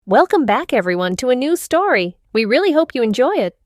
Welcome back, everyone, to a new story. We really hope you enjoy it.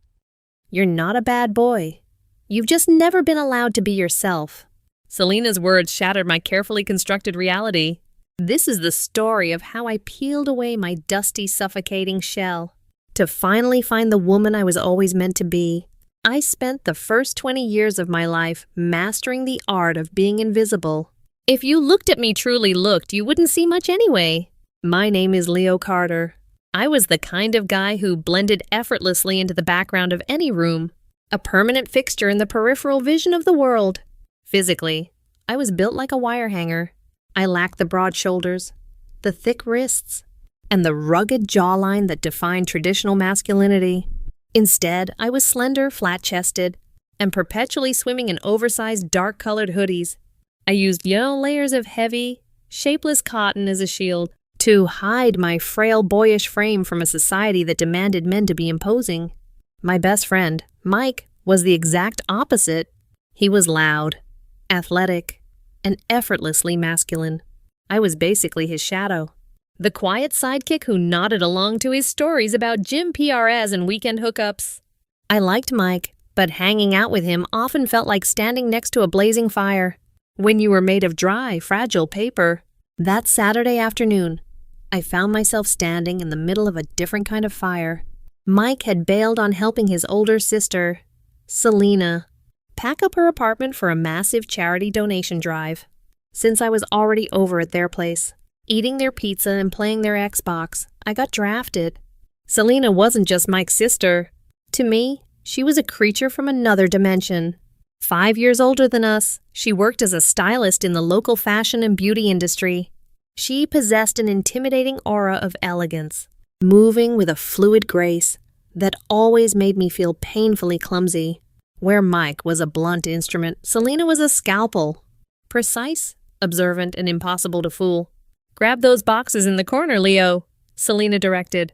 You're not a bad boy. You've just never been allowed to be yourself. Selena's words shattered my carefully constructed reality. This is the story of how I peeled away my dusty, suffocating shell to finally find the woman I was always meant to be. I spent the first 20 years of my life mastering the art of being invisible. If you looked at me truly looked, you wouldn't see much anyway. My name is Leo Carter. I was the kind of guy who blended effortlessly into the background of any room, a permanent fixture in the peripheral vision of the world. Physically, I was built like a wire hanger. I lacked the broad shoulders, the thick wrists, and the rugged jawline that defined traditional masculinity. Instead, I was slender, flat-chested, and perpetually swimming in oversized, dark-colored hoodies. I used yellow layers of heavy, shapeless cotton as a shield to hide my frail, boyish frame from a society that demanded men to be imposing. My best friend, Mike, was the exact opposite. He was loud, athletic, and effortlessly masculine. I was basically his shadow, the quiet sidekick who nodded along to his stories about gym PRs and weekend hookups. I liked Mike, but hanging out with him often felt like standing next to a blazing fire when you were made of dry, fragile paper. That Saturday afternoon, I found myself standing in the middle of a different kind of fire. Mike had bailed on helping his older sister, Selena, pack up her apartment for a massive charity donation drive. Since I was already over at their place, eating their pizza and playing their Xbox, I got drafted. Selena wasn't just Mike's sister. To me, she was a creature from another dimension. 5 years older than us, she worked as a stylist in the local fashion and beauty industry. She possessed an intimidating aura of elegance, moving with a fluid grace that always made me feel painfully clumsy. Where Mike was a blunt instrument, Selena was a scalpel. Precise, observant, and impossible to fool. "Grab those boxes in the corner, Leo," Selena directed,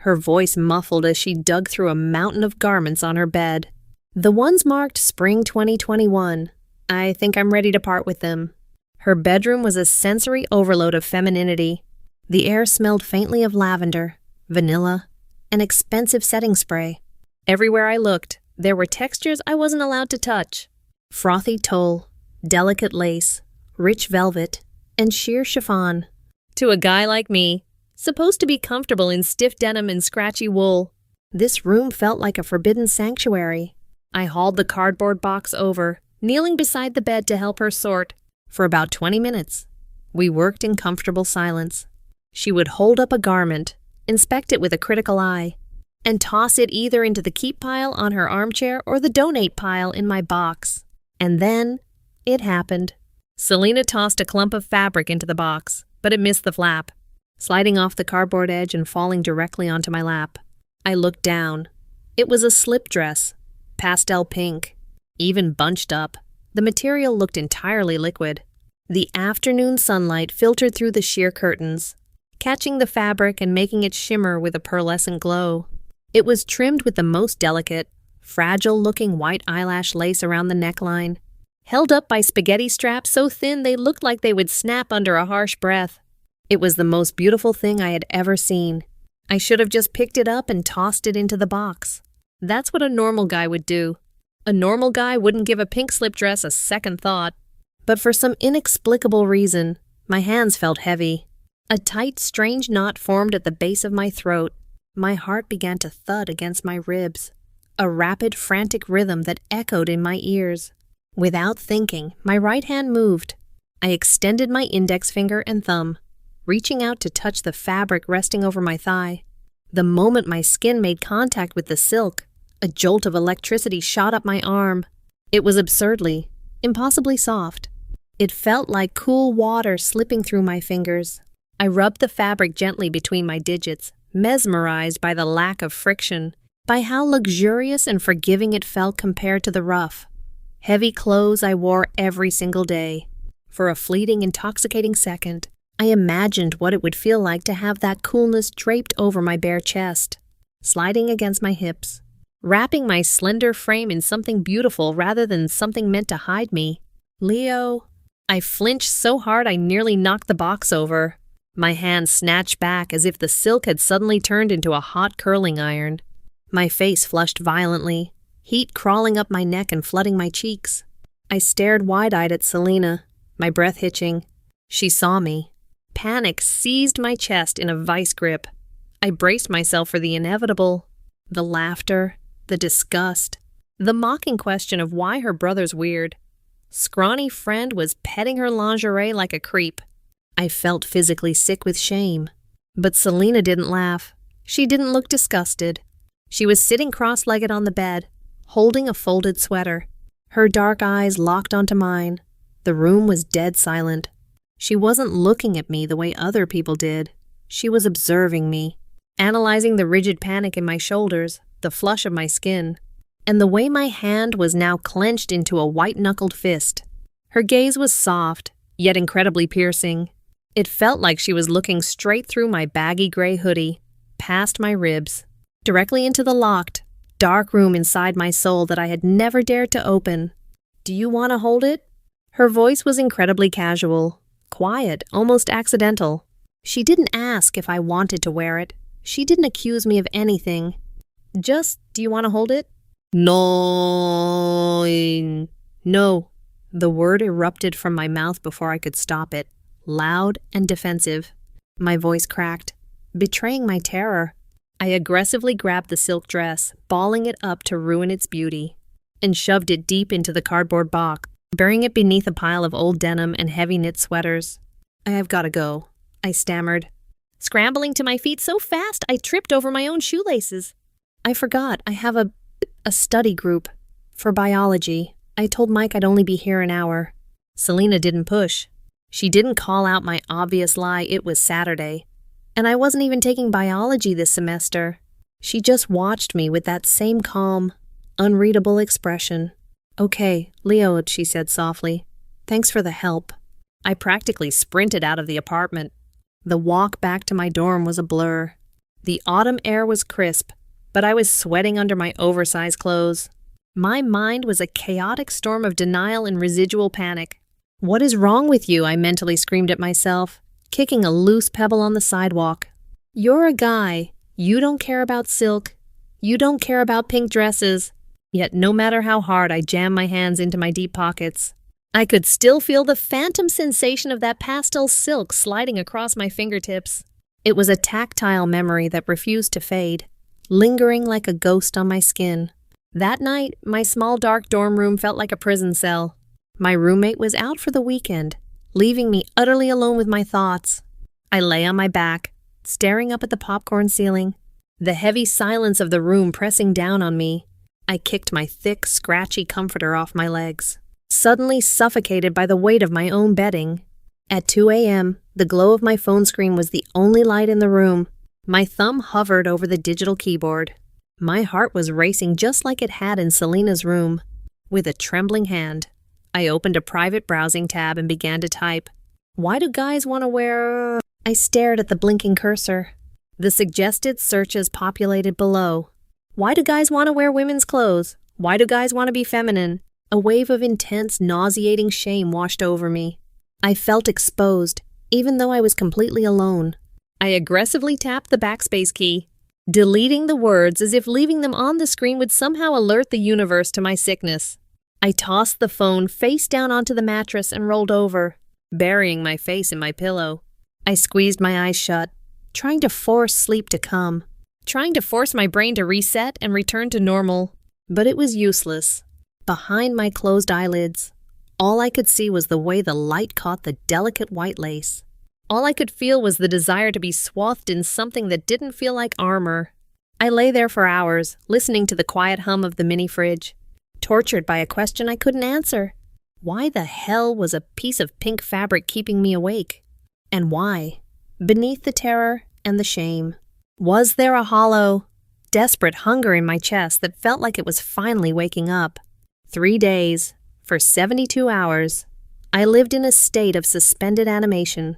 her voice muffled as she dug through a mountain of garments on her bed. The ones marked Spring 2021. I think I'm ready to part with them. Her bedroom was a sensory overload of femininity. The air smelled faintly of lavender, vanilla, and expensive setting spray. Everywhere I looked, there were textures I wasn't allowed to touch. Frothy tulle, delicate lace, rich velvet, and sheer chiffon. To a guy like me, supposed to be comfortable in stiff denim and scratchy wool, this room felt like a forbidden sanctuary. I hauled the cardboard box over, kneeling beside the bed to help her sort. For about 20 minutes, we worked in comfortable silence. She would hold up a garment, inspect it with a critical eye, and toss it either into the keep pile on her armchair or the donate pile in my box. And then, it happened. Selena tossed a clump of fabric into the box, but it missed the flap, sliding off the cardboard edge and falling directly onto my lap. I looked down. It was a slip dress, pastel pink, even bunched up. The material looked entirely liquid. The afternoon sunlight filtered through the sheer curtains, catching the fabric and making it shimmer with a pearlescent glow. It was trimmed with the most delicate, fragile-looking white eyelash lace around the neckline, held up by spaghetti straps so thin they looked like they would snap under a harsh breath. It was the most beautiful thing I had ever seen. I should have just picked it up and tossed it into the box. That's what a normal guy would do. A normal guy wouldn't give a pink slip dress a second thought. But for some inexplicable reason, my hands felt heavy. A tight, strange knot formed at the base of my throat. My heart began to thud against my ribs, a rapid, frantic rhythm that echoed in my ears. Without thinking, my right hand moved. I extended my index finger and thumb, reaching out to touch the fabric resting over my thigh. The moment my skin made contact with the silk, a jolt of electricity shot up my arm. It was absurdly, impossibly soft. It felt like cool water slipping through my fingers. I rubbed the fabric gently between my digits, mesmerized by the lack of friction, by how luxurious and forgiving it felt compared to the rough, heavy clothes I wore every single day. For a fleeting, intoxicating second, I imagined what it would feel like to have that coolness draped over my bare chest, sliding against my hips, wrapping my slender frame in something beautiful rather than something meant to hide me. Leo. I flinched so hard I nearly knocked the box over. My hand snatched back as if the silk had suddenly turned into a hot curling iron. My face flushed violently, heat crawling up my neck and flooding my cheeks. I stared wide-eyed at Selena, my breath hitching. She saw me. Panic seized my chest in a vice grip. I braced myself for the inevitable. The laughter, the disgust, the mocking question of why her brother's weird. Scrawny friend was petting her lingerie like a creep. I felt physically sick with shame. But Selena didn't laugh. She didn't look disgusted. She was sitting cross-legged on the bed, holding a folded sweater. Her dark eyes locked onto mine. The room was dead silent. She wasn't looking at me the way other people did. She was observing me, analyzing the rigid panic in my shoulders, the flush of my skin, and the way my hand was now clenched into a white-knuckled fist. Her gaze was soft, yet incredibly piercing. It felt like she was looking straight through my baggy gray hoodie, past my ribs, directly into the locked, dark room inside my soul that I had never dared to open. "Do you want to hold it?" Her voice was incredibly casual, quiet, almost accidental. She didn't ask if I wanted to wear it. She didn't accuse me of anything. Just, "Do you want to hold it?" No. No. The word erupted from my mouth before I could stop it, loud and defensive. My voice cracked, betraying my terror. I aggressively grabbed the silk dress, balling it up to ruin its beauty, and shoved it deep into the cardboard box, burying it beneath a pile of old denim and heavy knit sweaters. "I've got to go," I stammered, scrambling to my feet so fast I tripped over my own shoelaces. "I forgot, I have a study group for biology. I told Mike I'd only be here an hour." Selena didn't push. She didn't call out my obvious lie it was Saturday, and I wasn't even taking biology this semester. She just watched me with that same calm, unreadable expression. "Okay, Leo," she said softly. "Thanks for the help." I practically sprinted out of the apartment. The walk back to my dorm was a blur. The autumn air was crisp, but I was sweating under my oversized clothes. My mind was a chaotic storm of denial and residual panic. "What is wrong with you?" I mentally screamed at myself, kicking a loose pebble on the sidewalk. "You're a guy. You don't care about silk. You don't care about pink dresses." Yet no matter how hard I jammed my hands into my deep pockets, I could still feel the phantom sensation of that pastel silk sliding across my fingertips. It was a tactile memory that refused to fade, lingering like a ghost on my skin. That night, my small dark dorm room felt like a prison cell. My roommate was out for the weekend, leaving me utterly alone with my thoughts. I lay on my back, staring up at the popcorn ceiling, the heavy silence of the room pressing down on me. I kicked my thick, scratchy comforter off my legs, suddenly suffocated by the weight of my own bedding. At 2 a.m., the glow of my phone screen was the only light in the room. My thumb hovered over the digital keyboard. My heart was racing just like it had in Selena's room. With a trembling hand, I opened a private browsing tab and began to type. "Why do guys want to wear—" I stared at the blinking cursor. The suggested searches populated below. "Why do guys want to wear women's clothes? Why do guys want to be feminine?" A wave of intense, nauseating shame washed over me. I felt exposed, even though I was completely alone. I aggressively tapped the backspace key, deleting the words as if leaving them on the screen would somehow alert the universe to my sickness. I tossed the phone face down onto the mattress and rolled over, burying my face in my pillow. I squeezed my eyes shut, trying to force sleep to come, trying to force my brain to reset and return to normal. But it was useless. Behind my closed eyelids, all I could see was the way the light caught the delicate white lace. All I could feel was the desire to be swathed in something that didn't feel like armor. I lay there for hours, listening to the quiet hum of the mini fridge, tortured by a question I couldn't answer. Why the hell was a piece of pink fabric keeping me awake? And why? Beneath the terror and the shame, was there a hollow, desperate hunger in my chest that felt like it was finally waking up? 3 days, for 72 hours, I lived in a state of suspended animation.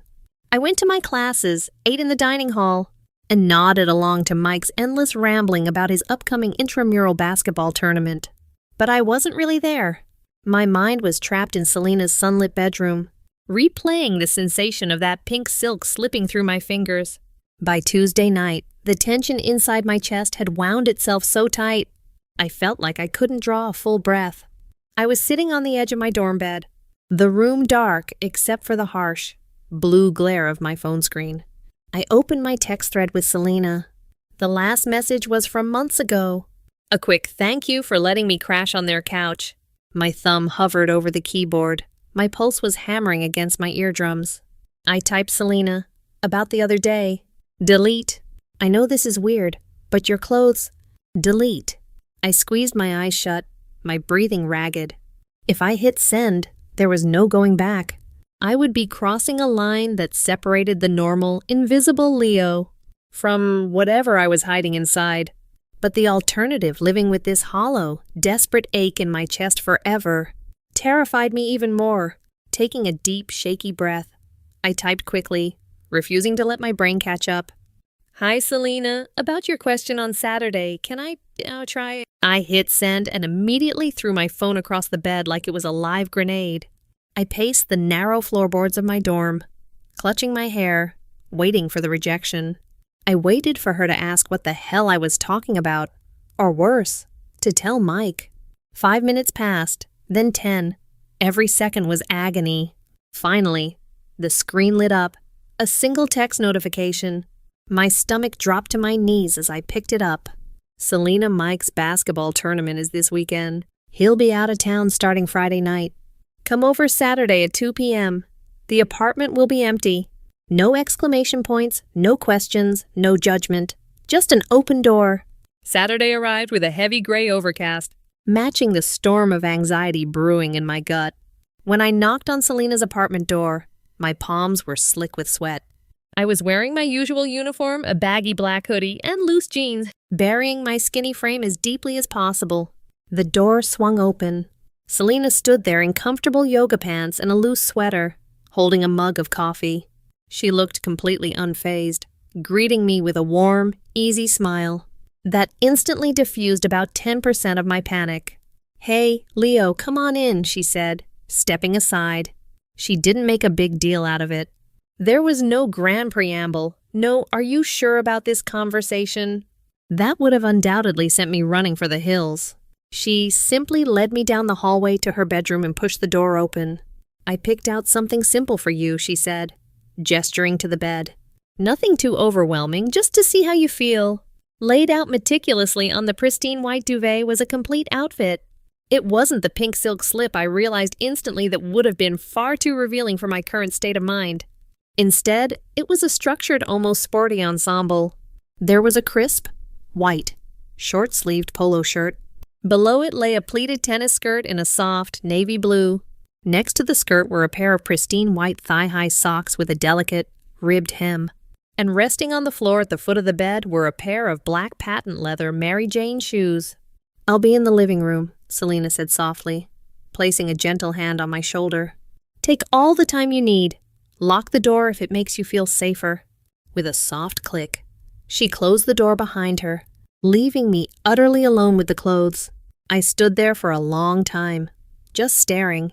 I went to my classes, ate in the dining hall, and nodded along to Mike's endless rambling about his upcoming intramural basketball tournament. But I wasn't really there. My mind was trapped in Selena's sunlit bedroom, replaying the sensation of that pink silk slipping through my fingers. By Tuesday night, the tension inside my chest had wound itself so tight, I felt like I couldn't draw a full breath. I was sitting on the edge of my dorm bed, the room dark except for the harsh, blue glare of my phone screen. I opened my text thread with Selena. The last message was from months ago. A quick thank you for letting me crash on their couch. My thumb hovered over the keyboard. My pulse was hammering against my eardrums. I typed Selena, about the other day. Delete. I know this is weird, but your clothes. Delete. I squeezed my eyes shut, my breathing ragged. If I hit send, there was no going back. I would be crossing a line that separated the normal, invisible Leo from whatever I was hiding inside. But the alternative, living with this hollow, desperate ache in my chest forever, terrified me even more. Taking a deep, shaky breath, I typed quickly, refusing to let my brain catch up. Hi, Selena. About your question on Saturday, can I try? I hit send and immediately threw my phone across the bed like it was a live grenade. I paced the narrow floorboards of my dorm, clutching my hair, waiting for the rejection. I waited for her to ask what the hell I was talking about, or worse, to tell Mike. 5 minutes passed, then 10. Every second was agony. Finally, the screen lit up, a single text notification. My stomach dropped to my knees as I picked it up. Selena Mike's basketball tournament is this weekend. He'll be out of town starting Friday night. Come over Saturday at 2 p.m. The apartment will be empty. No exclamation points, no questions, no judgment. Just an open door. Saturday arrived with a heavy gray overcast, matching the storm of anxiety brewing in my gut. When I knocked on Selena's apartment door, my palms were slick with sweat. I was wearing my usual uniform, a baggy black hoodie, and loose jeans, burying my skinny frame as deeply as possible. The door swung open. Selena stood there in comfortable yoga pants and a loose sweater, holding a mug of coffee. She looked completely unfazed, greeting me with a warm, easy smile that instantly diffused about 10% of my panic. "Hey, Leo, come on in," she said, stepping aside. She didn't make a big deal out of it. There was no grand preamble, no "are you sure about this conversation?" That would have undoubtedly sent me running for the hills. She simply led me down the hallway to her bedroom and pushed the door open. "I picked out something simple for you," she said, gesturing to the bed. "Nothing too overwhelming, just to see how you feel." Laid out meticulously on the pristine white duvet was a complete outfit. It wasn't the pink silk slip I realized instantly that would have been far too revealing for my current state of mind. Instead, it was a structured, almost sporty ensemble. There was a crisp, white, short-sleeved polo shirt. Below it lay a pleated tennis skirt in a soft, navy blue. Next to the skirt were a pair of pristine white thigh-high socks with a delicate, ribbed hem. And resting on the floor at the foot of the bed were a pair of black patent leather Mary Jane shoes. "I'll be in the living room," Selena said softly, placing a gentle hand on my shoulder. "Take all the time you need. Lock the door if it makes you feel safer." With a soft click, she closed the door behind her, leaving me utterly alone with the clothes. I stood there for a long time, just staring.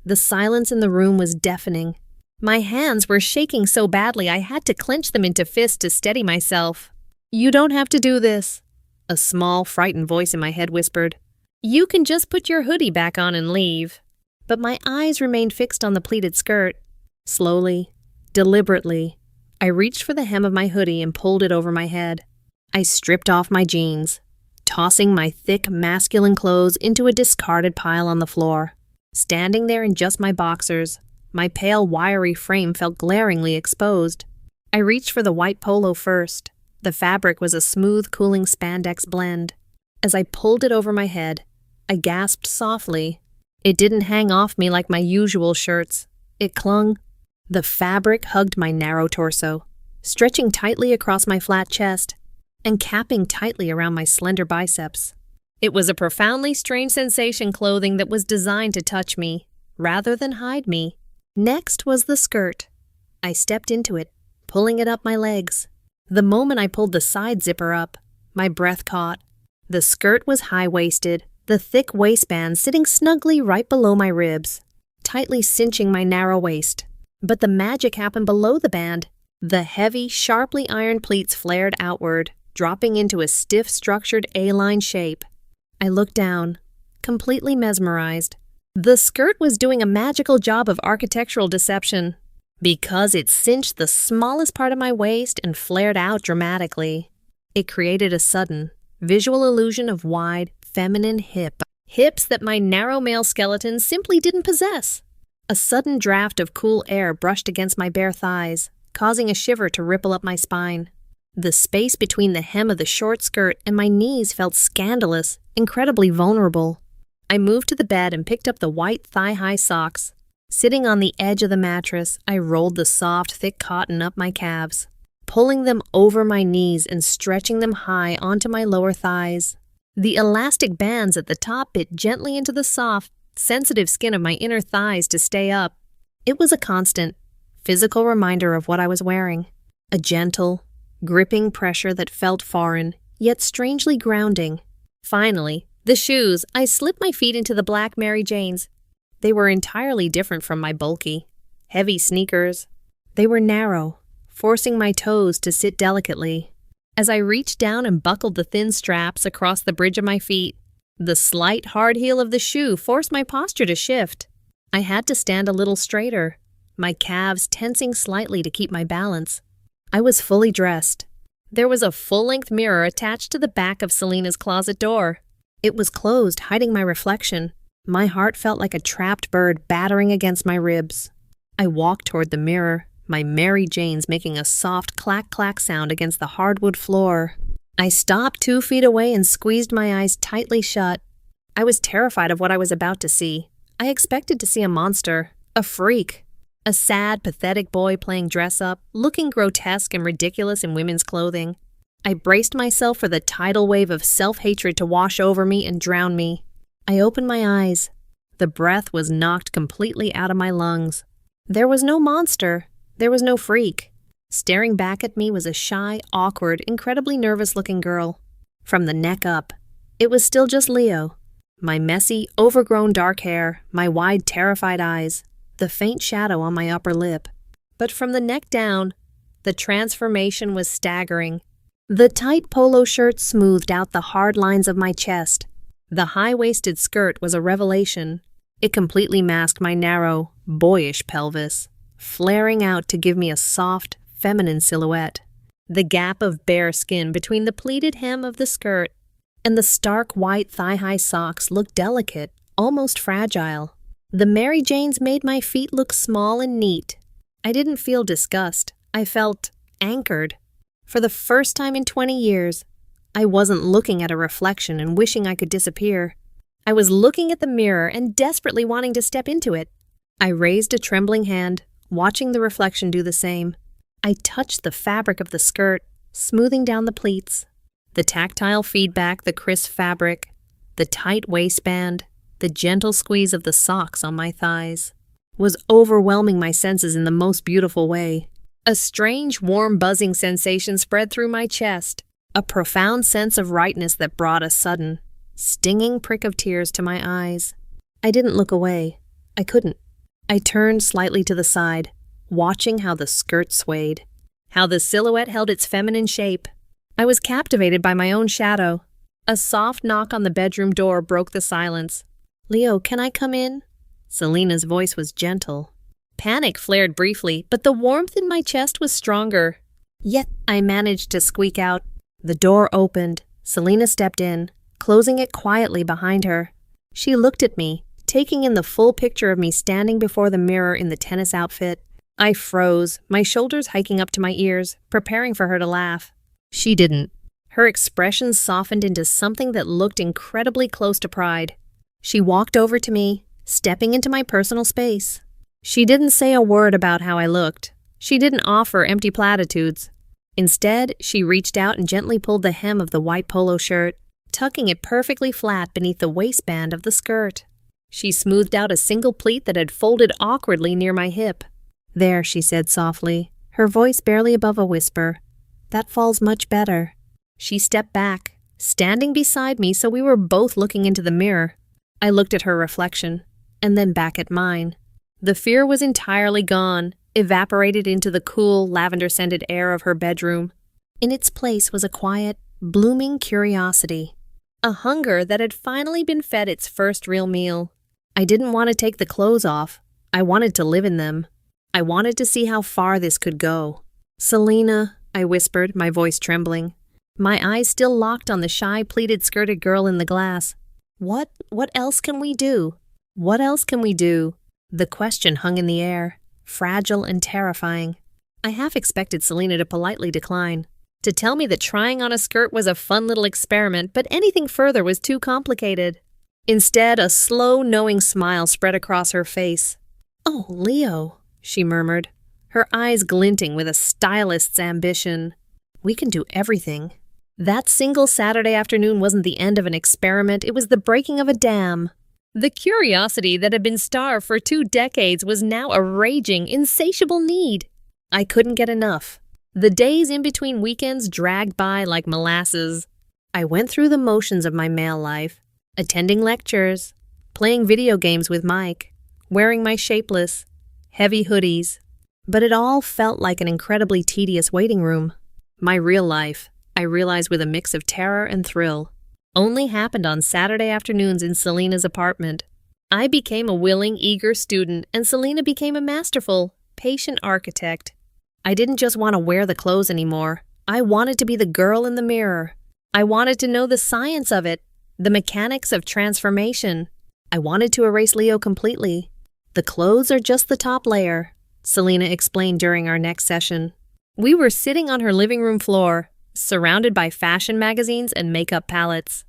The silence in the room was deafening. My hands were shaking so badly I had to clench them into fists to steady myself. "You don't have to do this," a small, frightened voice in my head whispered. "You can just put your hoodie back on and leave." But my eyes remained fixed on the pleated skirt. Slowly, deliberately, I reached for the hem of my hoodie and pulled it over my head. I stripped off my jeans, tossing my thick, masculine clothes into a discarded pile on the floor. Standing there in just my boxers, my pale, wiry frame felt glaringly exposed. I reached for the white polo first. The fabric was a smooth, cooling spandex blend. As I pulled it over my head, I gasped softly. It didn't hang off me like my usual shirts. It clung. The fabric hugged my narrow torso, stretching tightly across my flat chest and capping tightly around my slender biceps. It was a profoundly strange sensation clothing that was designed to touch me, rather than hide me. Next was the skirt. I stepped into it, pulling it up my legs. The moment I pulled the side zipper up, my breath caught. The skirt was high-waisted, the thick waistband sitting snugly right below my ribs, tightly cinching my narrow waist. But the magic happened below the band. The heavy, sharply ironed pleats flared outward, dropping into a stiff, structured A-line shape. I looked down, completely mesmerized. The skirt was doing a magical job of architectural deception, because it cinched the smallest part of my waist and flared out dramatically. It created a sudden, visual illusion of wide, feminine hips that my narrow male skeleton simply didn't possess. A sudden draft of cool air brushed against my bare thighs, causing a shiver to ripple up my spine. The space between the hem of the short skirt and my knees felt scandalous, incredibly vulnerable. I moved to the bed and picked up the white thigh-high socks. Sitting on the edge of the mattress, I rolled the soft, thick cotton up my calves, pulling them over my knees and stretching them high onto my lower thighs. The elastic bands at the top bit gently into the soft, sensitive skin of my inner thighs to stay up. It was a constant, physical reminder of what I was wearing. A gentle, gripping pressure that felt foreign, yet strangely grounding. Finally, the shoes. I slipped my feet into the black Mary Janes. They were entirely different from my bulky, heavy sneakers. They were narrow, forcing my toes to sit delicately. As I reached down and buckled the thin straps across the bridge of my feet, the slight, hard heel of the shoe forced my posture to shift. I had to stand a little straighter, my calves tensing slightly to keep my balance. I was fully dressed. There was a full-length mirror attached to the back of Selena's closet door. It was closed, hiding my reflection. My heart felt like a trapped bird battering against my ribs. I walked toward the mirror, my Mary Janes making a soft clack-clack sound against the hardwood floor. I stopped 2 feet away and squeezed my eyes tightly shut. I was terrified of what I was about to see. I expected to see a monster, a freak, a sad, pathetic boy playing dress-up, looking grotesque and ridiculous in women's clothing. I braced myself for the tidal wave of self-hatred to wash over me and drown me. I opened my eyes. The breath was knocked completely out of my lungs. There was no monster. There was no freak. Staring back at me was a shy, awkward, incredibly nervous-looking girl. From the neck up, it was still just Leo. My messy, overgrown dark hair, my wide, terrified eyes, the faint shadow on my upper lip. But from the neck down, the transformation was staggering. The tight polo shirt smoothed out the hard lines of my chest. The high-waisted skirt was a revelation. It completely masked my narrow, boyish pelvis, flaring out to give me a soft, feminine silhouette. The gap of bare skin between the pleated hem of the skirt and the stark white thigh-high socks looked delicate, almost fragile. The Mary Janes made my feet look small and neat. I didn't feel disgust. I felt anchored. For the first time in 20 years, I wasn't looking at a reflection and wishing I could disappear. I was looking at the mirror and desperately wanting to step into it. I raised a trembling hand, watching the reflection do the same. I touched the fabric of the skirt, smoothing down the pleats. The tactile feedback, the crisp fabric, the tight waistband, the gentle squeeze of the socks on my thighs, was overwhelming my senses in the most beautiful way. A strange, warm, buzzing sensation spread through my chest, a profound sense of rightness that brought a sudden, stinging prick of tears to my eyes. I didn't look away. I couldn't. I turned slightly to the side, watching how the skirt swayed, how the silhouette held its feminine shape. I was captivated by my own shadow. A soft knock on the bedroom door broke the silence. "Leo, can I come in?" Selena's voice was gentle. Panic flared briefly, but the warmth in my chest was stronger. Yet I managed to squeak out. The door opened. Selena stepped in, closing it quietly behind her. She looked at me, taking in the full picture of me standing before the mirror in the tennis outfit. I froze, my shoulders hiking up to my ears, preparing for her to laugh. She didn't. Her expression softened into something that looked incredibly close to pride. She walked over to me, stepping into my personal space. She didn't say a word about how I looked. She didn't offer empty platitudes. Instead, she reached out and gently pulled the hem of the white polo shirt, tucking it perfectly flat beneath the waistband of the skirt. She smoothed out a single pleat that had folded awkwardly near my hip. "There," she said softly, her voice barely above a whisper. "That falls much better." She stepped back, standing beside me so we were both looking into the mirror. I looked at her reflection, and then back at mine. The fear was entirely gone. evaporated into the cool, lavender-scented air of her bedroom. In its place was a quiet, blooming curiosity, a hunger that had finally been fed its first real meal. I didn't want to take the clothes off. I wanted to live in them. I wanted to see how far this could go. "Selena," I whispered, my voice trembling, my eyes still locked on the shy, pleated-skirted girl in the glass. What else can we do? What else can we do?" The question hung in the air, fragile and terrifying. I half expected Selena to politely decline, to tell me that trying on a skirt was a fun little experiment, but anything further was too complicated. Instead, a slow, knowing smile spread across her face. "Oh, Leo," she murmured, her eyes glinting with a stylist's ambition. "We can do everything." That single Saturday afternoon wasn't the end of an experiment, it was the breaking of a dam. The curiosity that had been starved for 2 decades was now a raging, insatiable need. I couldn't get enough. The days in between weekends dragged by like molasses. I went through the motions of my male life, attending lectures, playing video games with Mike, wearing my shapeless, heavy hoodies. But it all felt like an incredibly tedious waiting room. My real life, I realized with a mix of terror and thrill, only happened on Saturday afternoons in Selena's apartment. I became a willing, eager student, and Selena became a masterful, patient architect. I didn't just want to wear the clothes anymore. I wanted to be the girl in the mirror. I wanted to know the science of it, the mechanics of transformation. I wanted to erase Leo completely. "The clothes are just the top layer," Selena explained during our next session. We were sitting on her living room floor, surrounded by fashion magazines and makeup palettes.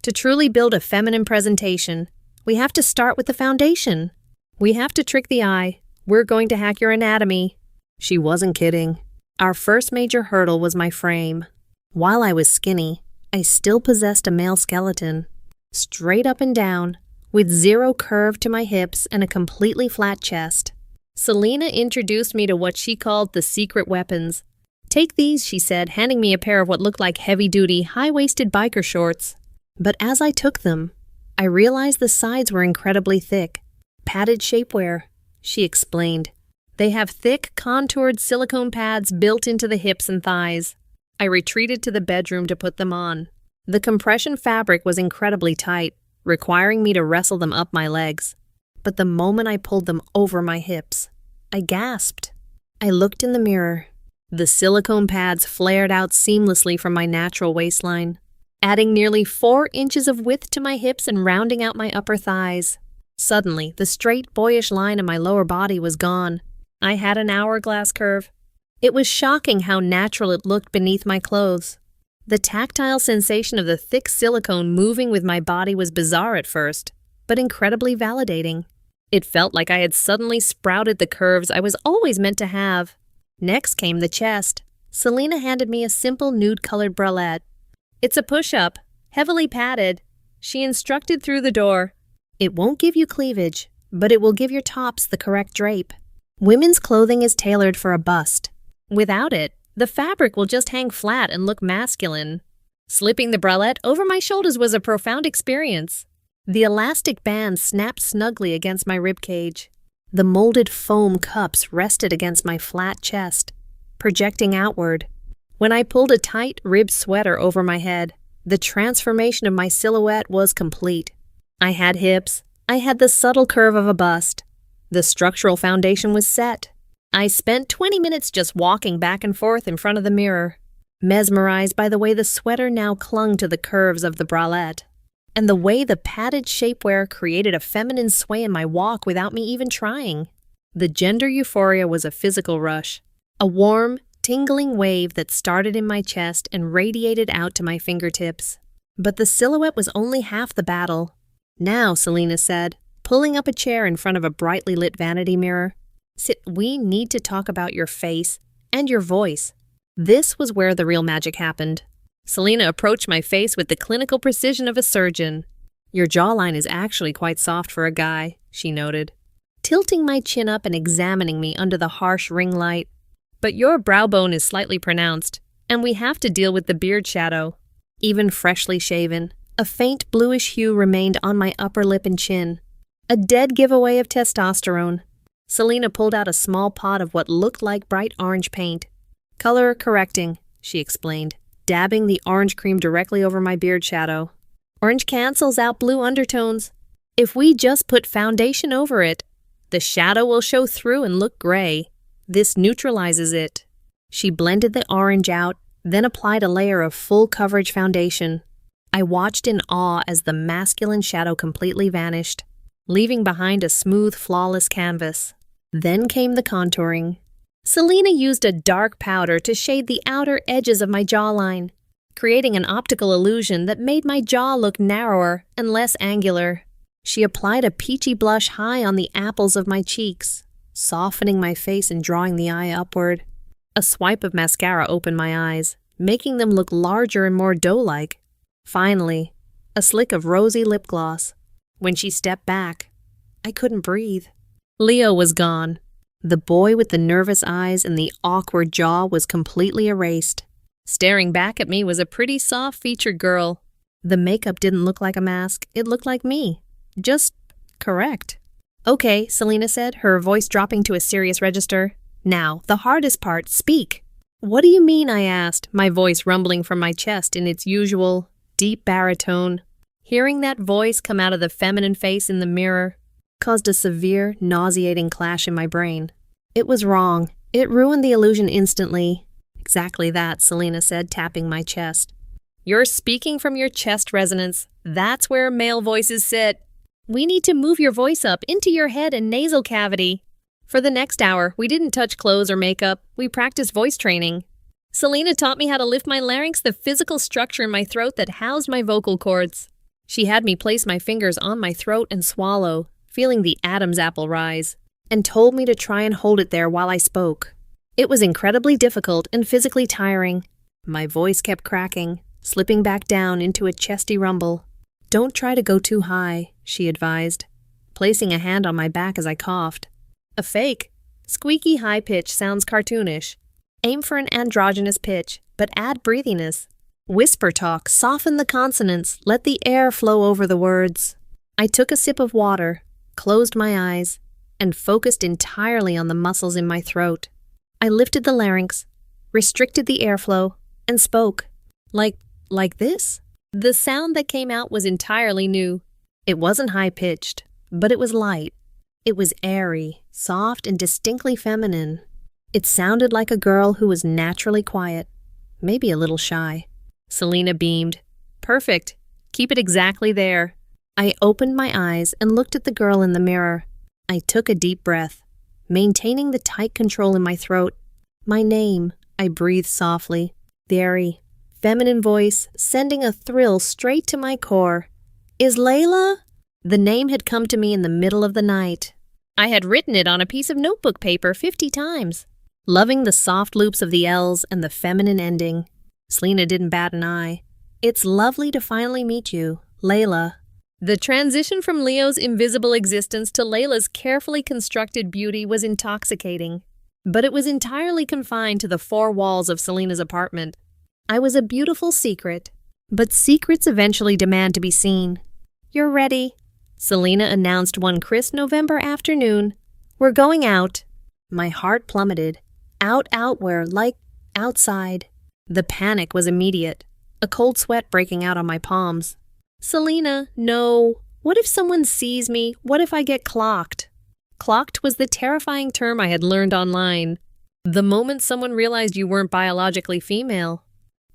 To truly build a feminine presentation, we have to start with the foundation. We have to trick the eye. We're going to hack your anatomy. She wasn't kidding. Our first major hurdle was my frame. While I was skinny, I still possessed a male skeleton. Straight up and down, with zero curve to my hips and a completely flat chest. Selena introduced me to what she called the secret weapons. "Take these," she said, handing me a pair of what looked like heavy-duty, high-waisted biker shorts. But as I took them, I realized the sides were incredibly thick. "Padded shapewear," she explained. "They have thick, contoured silicone pads built into the hips and thighs." I retreated to the bedroom to put them on. The compression fabric was incredibly tight, requiring me to wrestle them up my legs. But the moment I pulled them over my hips, I gasped. I looked in the mirror. The silicone pads flared out seamlessly from my natural waistline, adding nearly 4 inches of width to my hips and rounding out my upper thighs. Suddenly, the straight, boyish line of my lower body was gone. I had an hourglass curve. It was shocking how natural it looked beneath my clothes. The tactile sensation of the thick silicone moving with my body was bizarre at first, but incredibly validating. It felt like I had suddenly sprouted the curves I was always meant to have. Next came the chest. Selena handed me a simple nude-colored bralette. "It's a push-up, heavily padded," she instructed through the door. "It won't give you cleavage, but it will give your tops the correct drape. Women's clothing is tailored for a bust. Without it, the fabric will just hang flat and look masculine." Slipping the bralette over my shoulders was a profound experience. The elastic band snapped snugly against my ribcage. The molded foam cups rested against my flat chest, projecting outward. When I pulled a tight, ribbed sweater over my head, the transformation of my silhouette was complete. I had hips. I had the subtle curve of a bust. The structural foundation was set. I spent 20 minutes just walking back and forth in front of the mirror, mesmerized by the way the sweater now clung to the curves of the bralette, and the way the padded shapewear created a feminine sway in my walk without me even trying. The gender euphoria was a physical rush, a warm, tingling wave that started in my chest and radiated out to my fingertips. But the silhouette was only half the battle. "Now," Selena said, pulling up a chair in front of a brightly lit vanity mirror, "Sit, we need to talk about your face and your voice." This was where the real magic happened. Selena approached my face with the clinical precision of a surgeon. "Your jawline is actually quite soft for a guy," she noted, tilting my chin up and examining me under the harsh ring light. "But your brow bone is slightly pronounced, and we have to deal with the beard shadow." Even freshly shaven, a faint bluish hue remained on my upper lip and chin, a dead giveaway of testosterone. Selena pulled out a small pot of what looked like bright orange paint. "Color correcting," she explained, dabbing the orange cream directly over my beard shadow. "Orange cancels out blue undertones. If we just put foundation over it, the shadow will show through and look gray. This neutralizes it." She blended the orange out, then applied a layer of full coverage foundation. I watched in awe as the masculine shadow completely vanished, leaving behind a smooth, flawless canvas. Then came the contouring. Selena used a dark powder to shade the outer edges of my jawline, creating an optical illusion that made my jaw look narrower and less angular. She applied a peachy blush high on the apples of my cheeks, softening my face and drawing the eye upward. A swipe of mascara opened my eyes, making them look larger and more dough-like. Finally, a slick of rosy lip gloss. When she stepped back, I couldn't breathe. Leo was gone. The boy with the nervous eyes and the awkward jaw was completely erased. Staring back at me was a pretty soft-featured girl. The makeup didn't look like a mask, it looked like me. Just correct. "Okay," Selena said, her voice dropping to a serious register. "Now, the hardest part, speak." "What do you mean?" I asked, my voice rumbling from my chest in its usual, deep baritone. Hearing that voice come out of the feminine face in the mirror caused a severe, nauseating clash in my brain. It was wrong. It ruined the illusion instantly. "Exactly that," Selena said, tapping my chest. "You're speaking from your chest resonance. That's where male voices sit. We need to move your voice up into your head and nasal cavity." For the next hour, we didn't touch clothes or makeup. We practiced voice training. Selena taught me how to lift my larynx, the physical structure in my throat that housed my vocal cords. She had me place my fingers on my throat and swallow, feeling the Adam's apple rise, and told me to try and hold it there while I spoke. It was incredibly difficult and physically tiring. My voice kept cracking, slipping back down into a chesty rumble. "Don't try to go too high," she advised, placing a hand on my back as I coughed. "A fake, squeaky high pitch sounds cartoonish. Aim for an androgynous pitch, but add breathiness. Whisper talk, soften the consonants, let the air flow over the words." I took a sip of water, closed my eyes, and focused entirely on the muscles in my throat. I lifted the larynx, restricted the airflow, and spoke. Like this? The sound that came out was entirely new. It wasn't high-pitched, but it was light. It was airy, soft, and distinctly feminine. It sounded like a girl who was naturally quiet, maybe a little shy. Selena beamed. "Perfect. Keep it exactly there." I opened my eyes and looked at the girl in the mirror. I took a deep breath, maintaining the tight control in my throat. "My name," I breathed softly. The airy, feminine voice sending a thrill straight to my core. "Is Layla?" The name had come to me in the middle of the night. I had written it on a piece of notebook paper 50 times, loving the soft loops of the L's and the feminine ending. Selena didn't bat an eye. "It's lovely to finally meet you, Layla." The transition from Leo's invisible existence to Layla's carefully constructed beauty was intoxicating, but it was entirely confined to the four walls of Selena's apartment. I was a beautiful secret, but secrets eventually demand to be seen. "You're ready," Selena announced one crisp November afternoon. "We're going out." My heart plummeted. Out where? Like outside. The panic was immediate, a cold sweat breaking out on my palms. "Selena, no. What if someone sees me? What if I get clocked?" Clocked was the terrifying term I had learned online. The moment someone realized you weren't biologically female.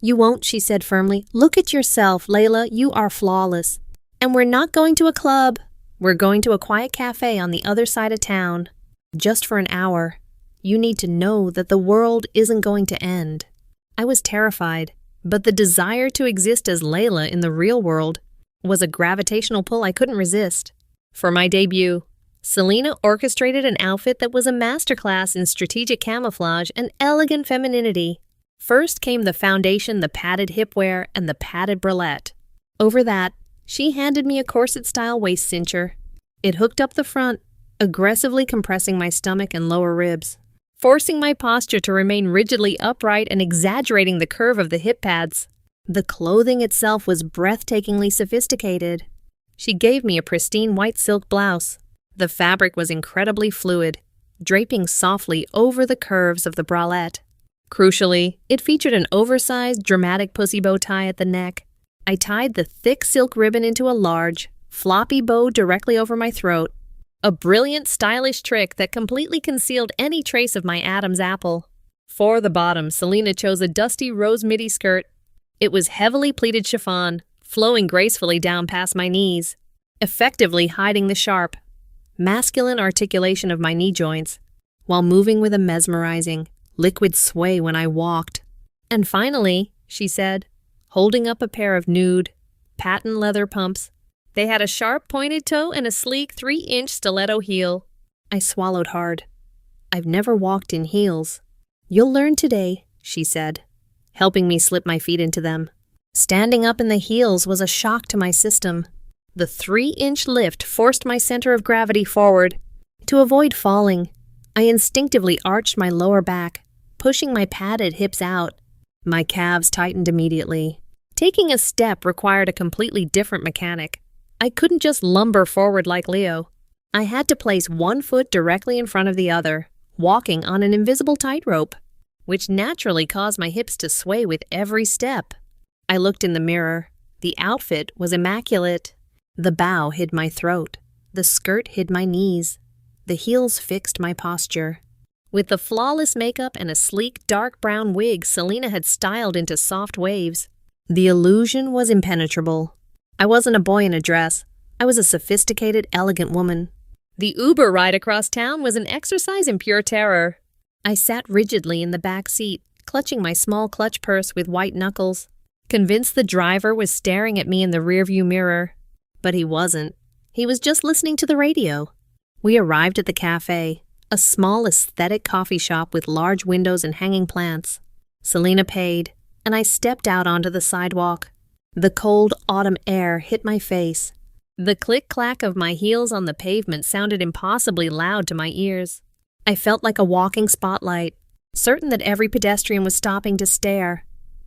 "You won't," she said firmly. "Look at yourself, Layla. You are flawless. And we're not going to a club. We're going to a quiet cafe on the other side of town. Just for an hour. You need to know that the world isn't going to end." I was terrified, but the desire to exist as Layla in the real world was a gravitational pull I couldn't resist. For my debut, Selena orchestrated an outfit that was a masterclass in strategic camouflage and elegant femininity. First came the foundation, the padded hip wear, and the padded bralette. Over that, she handed me a corset-style waist cincher. It hooked up the front, aggressively compressing my stomach and lower ribs, forcing my posture to remain rigidly upright and exaggerating the curve of the hip pads. The clothing itself was breathtakingly sophisticated. She gave me a pristine white silk blouse. The fabric was incredibly fluid, draping softly over the curves of the bralette. Crucially, it featured an oversized, dramatic pussy bow tie at the neck. I tied the thick silk ribbon into a large, floppy bow directly over my throat. A brilliant, stylish trick that completely concealed any trace of my Adam's apple. For the bottom, Selena chose a dusty rose midi skirt. It was heavily pleated chiffon, flowing gracefully down past my knees, effectively hiding the sharp, masculine articulation of my knee joints, while moving with a mesmerizing, liquid sway when I walked. And finally, she said, holding up a pair of nude, patent leather pumps. They had a sharp pointed toe and a sleek 3-inch stiletto heel. I swallowed hard. I've never walked in heels. You'll learn today, she said, helping me slip my feet into them. Standing up in the heels was a shock to my system. The 3-inch lift forced my center of gravity forward. To avoid falling, I instinctively arched my lower back, pushing my padded hips out. My calves tightened immediately. Taking a step required a completely different mechanic. I couldn't just lumber forward like Leo. I had to place one foot directly in front of the other, walking on an invisible tightrope, which naturally caused my hips to sway with every step. I looked in the mirror. The outfit was immaculate. The bow hid my throat. The skirt hid my knees. The heels fixed my posture. With the flawless makeup and a sleek dark brown wig Selena had styled into soft waves, the illusion was impenetrable. I wasn't a boy in a dress. I was a sophisticated, elegant woman. The Uber ride across town was an exercise in pure terror. I sat rigidly in the back seat, clutching my small clutch purse with white knuckles, convinced the driver was staring at me in the rearview mirror. But he wasn't. He was just listening to the radio. We arrived at the cafe, a small aesthetic coffee shop with large windows and hanging plants. Selena paid, and I stepped out onto the sidewalk. The cold autumn air hit my face. The click-clack of my heels on the pavement sounded impossibly loud to my ears. I felt like a walking spotlight, certain that every pedestrian was stopping to stare,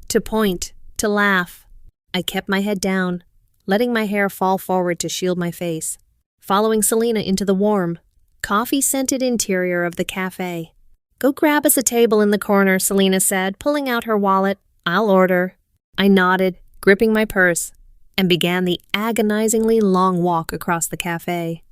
to point, to laugh. I kept my head down, letting my hair fall forward to shield my face, following Selena into the warm, coffee-scented interior of the cafe. "Go grab us a table in the corner," Selena said, pulling out her wallet. "I'll order." I nodded, gripping my purse, and began the agonizingly long walk across the cafe.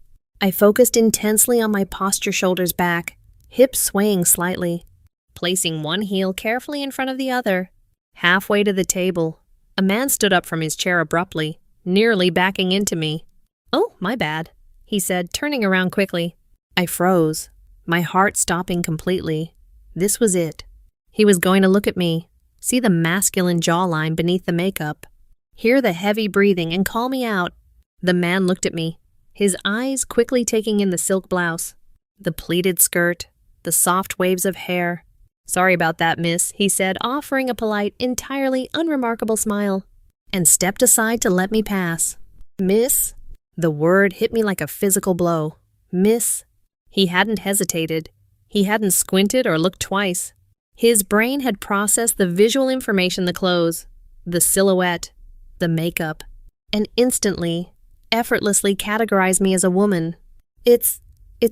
I focused intensely on my posture, shoulders back, hips swaying slightly, placing one heel carefully in front of the other. Halfway to the table, a man stood up from his chair abruptly, nearly backing into me. "Oh, my bad," he said, turning around quickly. I froze, my heart stopping completely. This was it. He was going to look at me, see the masculine jawline beneath the makeup, hear the heavy breathing, and call me out. The man looked at me, his eyes quickly taking in the silk blouse, the pleated skirt, the soft waves of hair. "Sorry about that, miss," he said, offering a polite, entirely unremarkable smile, and stepped aside to let me pass. "Miss?" The word hit me like a physical blow. "Miss?" He hadn't hesitated. He hadn't squinted or looked twice. His brain had processed the visual information, the clothes, the silhouette, the makeup, and instantly, effortlessly categorized me as a woman. It's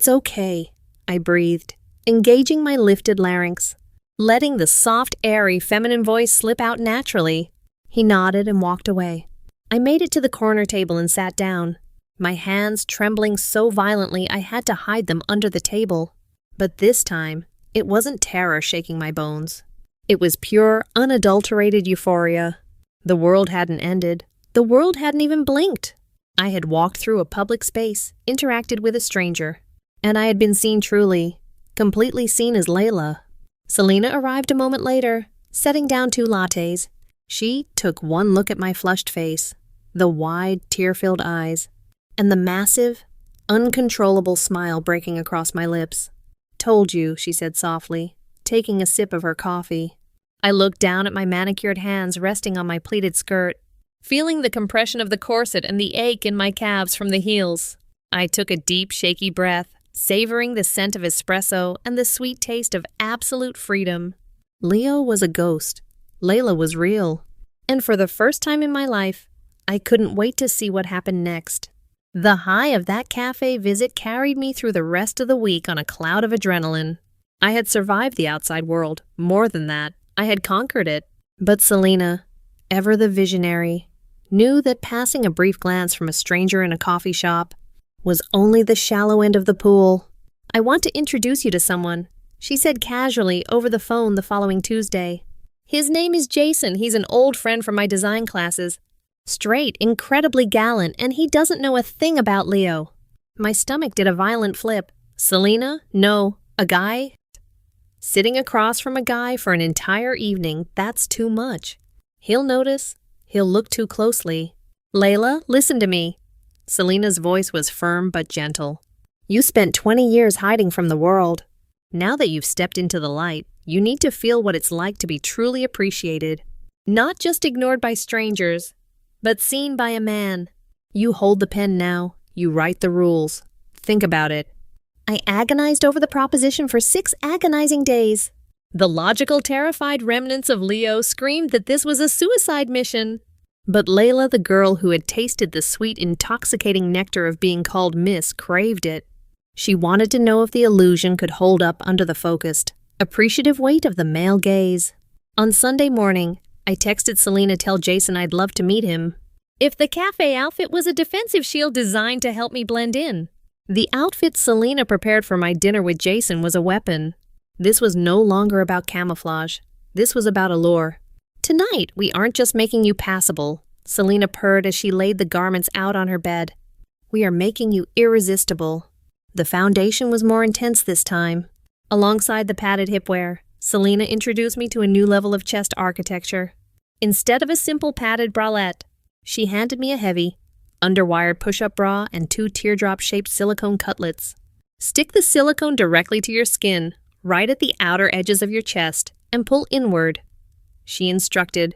okay," I breathed, engaging my lifted larynx, letting the soft, airy, feminine voice slip out naturally. He nodded and walked away. I made it to the corner table and sat down, my hands trembling so violently I had to hide them under the table. But this time, it wasn't terror shaking my bones. It was pure, unadulterated euphoria. The world hadn't ended. The world hadn't even blinked. I had walked through a public space, interacted with a stranger, and I had been seen truly, completely seen as Layla. Selena arrived a moment later, setting down 2 lattes. She took one look at my flushed face, the wide, tear-filled eyes, and the massive, uncontrollable smile breaking across my lips. "Told you," she said softly, taking a sip of her coffee. I looked down at my manicured hands resting on my pleated skirt, feeling the compression of the corset and the ache in my calves from the heels. I took a deep, shaky breath, savoring the scent of espresso and the sweet taste of absolute freedom. Leo was a ghost. Layla was real. And for the first time in my life, I couldn't wait to see what happened next. The high of that cafe visit carried me through the rest of the week on a cloud of adrenaline. I had survived the outside world. More than that, I had conquered it. But Selena, ever the visionary, knew that passing a brief glance from a stranger in a coffee shop was only the shallow end of the pool. "I want to introduce you to someone," she said casually over the phone the following Tuesday. "His name is Jason. He's an old friend from my design classes. Straight, incredibly gallant, and he doesn't know a thing about Leo." My stomach did a violent flip. Selena? No. A guy? Sitting across from a guy for an entire evening, that's too much. He'll notice. He'll look too closely. "Layla, listen to me." Selena's voice was firm but gentle. "You spent 20 years hiding from the world. Now that you've stepped into the light, you need to feel what it's like to be truly appreciated. Not just ignored by strangers, but seen by a man. You hold the pen now. You write the rules. Think about it." I agonized over the proposition for 6 agonizing days. The logical, terrified remnants of Leo screamed that this was a suicide mission. But Layla, the girl who had tasted the sweet, intoxicating nectar of being called Miss, craved it. She wanted to know if the illusion could hold up under the focused, appreciative weight of the male gaze. On Sunday morning, I texted Selena to tell Jason I'd love to meet him. If the cafe outfit was a defensive shield designed to help me blend in, the outfit Selena prepared for my dinner with Jason was a weapon. This was no longer about camouflage. This was about allure. "Tonight, we aren't just making you passable," Selena purred as she laid the garments out on her bed. "We are making you irresistible." The foundation was more intense this time. Alongside the padded hipwear, Selena introduced me to a new level of chest architecture. Instead of a simple padded bralette, she handed me a heavy, underwired push-up bra and 2 teardrop-shaped silicone cutlets. "Stick the silicone directly to your skin, right at the outer edges of your chest, and pull inward," she instructed.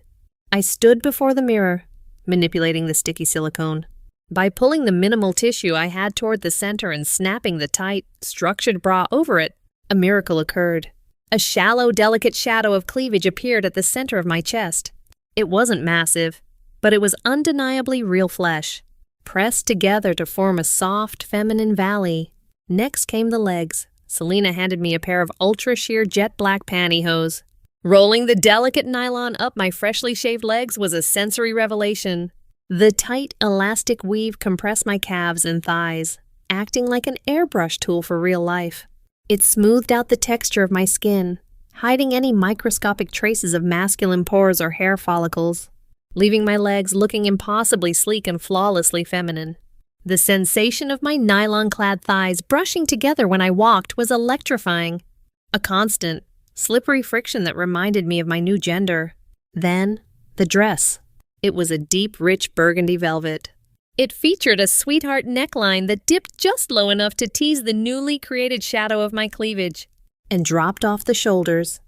I stood before the mirror, manipulating the sticky silicone. By pulling the minimal tissue I had toward the center and snapping the tight, structured bra over it, a miracle occurred. A shallow, delicate shadow of cleavage appeared at the center of my chest. It wasn't massive, but it was undeniably real flesh, pressed together to form a soft, feminine valley. Next came the legs. Selena handed me a pair of ultra-sheer jet black pantyhose. Rolling the delicate nylon up my freshly shaved legs was a sensory revelation. The tight, elastic weave compressed my calves and thighs, acting like an airbrush tool for real life. It smoothed out the texture of my skin, hiding any microscopic traces of masculine pores or hair follicles, leaving my legs looking impossibly sleek and flawlessly feminine. The sensation of my nylon-clad thighs brushing together when I walked was electrifying, a constant, slippery friction that reminded me of my new gender. Then, the dress. It was a deep, rich burgundy velvet. It featured a sweetheart neckline that dipped just low enough to tease the newly created shadow of my cleavage, and dropped off the shoulders,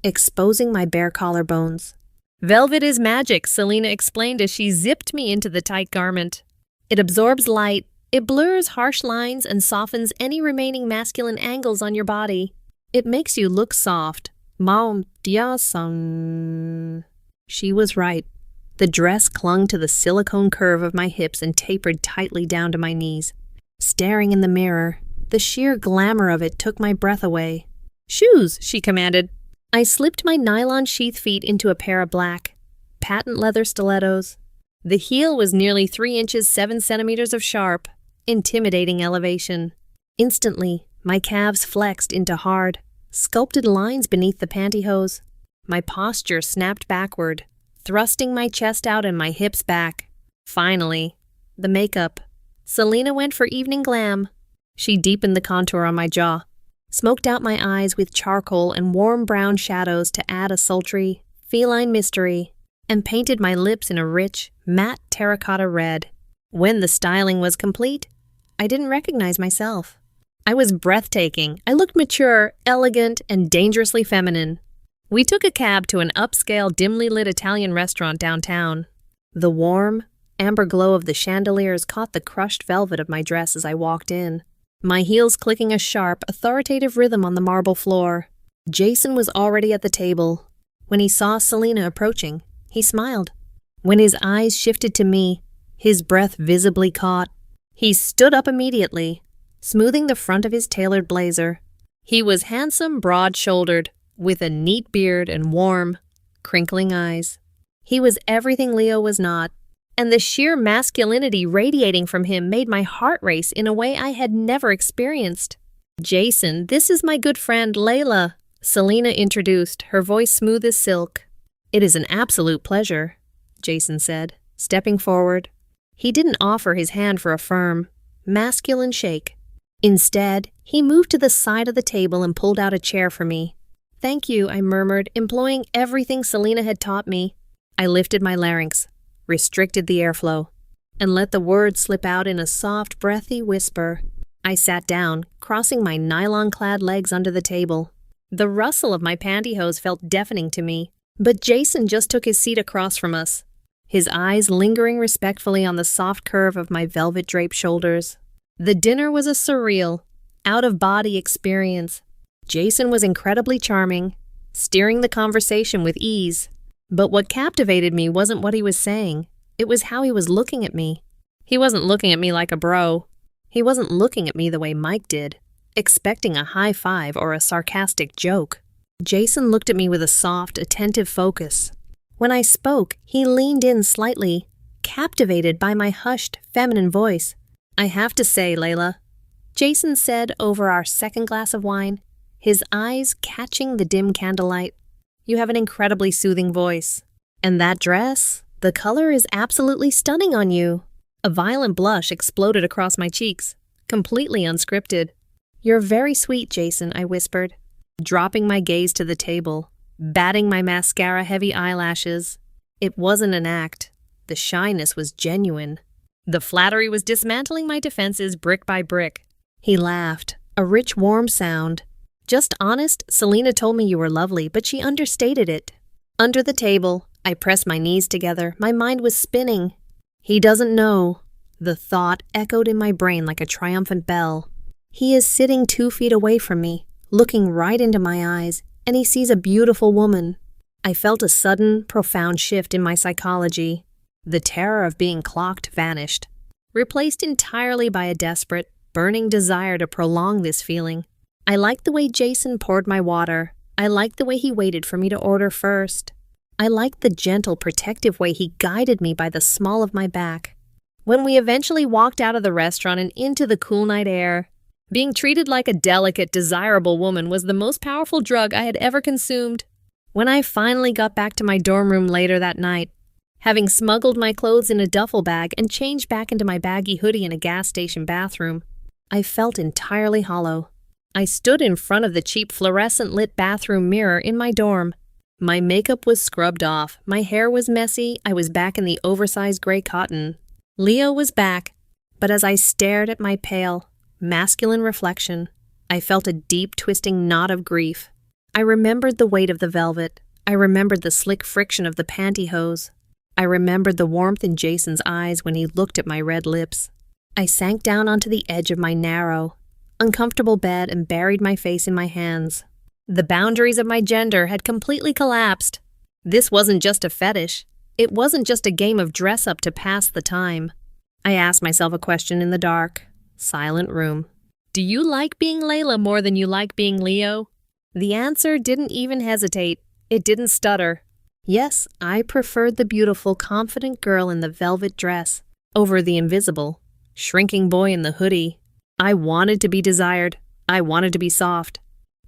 exposing my bare collarbones. "Velvet is magic," Selena explained as she zipped me into the tight garment. "It absorbs light, it blurs harsh lines and softens any remaining masculine angles on your body. It makes you look soft." Mon Dieu sang. She was right. The dress clung to the silicone curve of my hips and tapered tightly down to my knees. Staring in the mirror, the sheer glamour of it took my breath away. "Shoes," she commanded. I slipped my nylon sheath feet into a pair of black, patent leather stilettos. The heel was nearly 3 inches 7 centimeters of sharp, intimidating elevation. Instantly, my calves flexed into hard, sculpted lines beneath the pantyhose. My posture snapped backward, thrusting my chest out and my hips back. Finally, the makeup. Selena went for evening glam. She deepened the contour on my jaw, smoked out my eyes with charcoal and warm brown shadows to add a sultry, feline mystery, and painted my lips in a rich, matte terracotta red. When the styling was complete, I didn't recognize myself. I was breathtaking. I looked mature, elegant, and dangerously feminine. We took a cab to an upscale, dimly lit Italian restaurant downtown. The warm, amber glow of the chandeliers caught the crushed velvet of my dress as I walked in, my heels clicking a sharp, authoritative rhythm on the marble floor. Jason was already at the table. When he saw Selena approaching, he smiled. When his eyes shifted to me, his breath visibly caught. He stood up immediately, smoothing the front of his tailored blazer. He was handsome, broad-shouldered, with a neat beard and warm, crinkling eyes. He was everything Leo was not, and the sheer masculinity radiating from him made my heart race in a way I had never experienced. "Jason, this is my good friend Layla," Selena introduced, her voice smooth as silk. "It is an absolute pleasure," Jason said, stepping forward. He didn't offer his hand for a firm, masculine shake. Instead, he moved to the side of the table and pulled out a chair for me. "Thank you," I murmured, employing everything Selena had taught me. I lifted my larynx, restricted the airflow, and let the words slip out in a soft, breathy whisper. I sat down, crossing my nylon-clad legs under the table. The rustle of my pantyhose felt deafening to me, but Jason just took his seat across from us, his eyes lingering respectfully on the soft curve of my velvet-draped shoulders. The dinner was a surreal, out-of-body experience. Jason was incredibly charming, steering the conversation with ease. But what captivated me wasn't what he was saying. It was how he was looking at me. He wasn't looking at me like a bro. He wasn't looking at me the way Mike did, expecting a high five or a sarcastic joke. Jason looked at me with a soft, attentive focus. When I spoke, he leaned in slightly, captivated by my hushed, feminine voice. "I have to say, Layla," Jason said over our second glass of wine, his eyes catching the dim candlelight, "you have an incredibly soothing voice. And that dress, the color is absolutely stunning on you." A violent blush exploded across my cheeks, completely unscripted. "You're very sweet, Jason," I whispered, dropping my gaze to the table, batting my mascara-heavy eyelashes. It wasn't an act. The shyness was genuine. The flattery was dismantling my defenses brick by brick. He laughed, a rich, warm sound. "Just honest, Selena told me you were lovely, but she understated it." Under the table, I pressed my knees together. My mind was spinning. "He doesn't know." The thought echoed in my brain like a triumphant bell. He is sitting 2 feet away from me, looking right into my eyes, and he sees a beautiful woman. I felt a sudden, profound shift in my psychology. The terror of being clocked vanished, replaced entirely by a desperate, burning desire to prolong this feeling. I liked the way Jason poured my water. I liked the way he waited for me to order first. I liked the gentle, protective way he guided me by the small of my back. When we eventually walked out of the restaurant and into the cool night air, being treated like a delicate, desirable woman was the most powerful drug I had ever consumed. When I finally got back to my dorm room later that night, having smuggled my clothes in a duffel bag and changed back into my baggy hoodie in a gas station bathroom, I felt entirely hollow. I stood in front of the cheap fluorescent-lit bathroom mirror in my dorm. My makeup was scrubbed off, my hair was messy, I was back in the oversized gray cotton. Leo was back, but as I stared at my pale, masculine reflection, I felt a deep, twisting knot of grief. I remembered the weight of the velvet. I remembered the slick friction of the pantyhose. I remembered the warmth in Jason's eyes when he looked at my red lips. I sank down onto the edge of my narrow, uncomfortable bed and buried my face in my hands. The boundaries of my gender had completely collapsed. This wasn't just a fetish. It wasn't just a game of dress-up to pass the time. I asked myself a question in the dark, silent room. Do you like being Layla more than you like being Leo? The answer didn't even hesitate. It didn't stutter. Yes, I preferred the beautiful, confident girl in the velvet dress over the invisible, shrinking boy in the hoodie. I wanted to be desired. I wanted to be soft.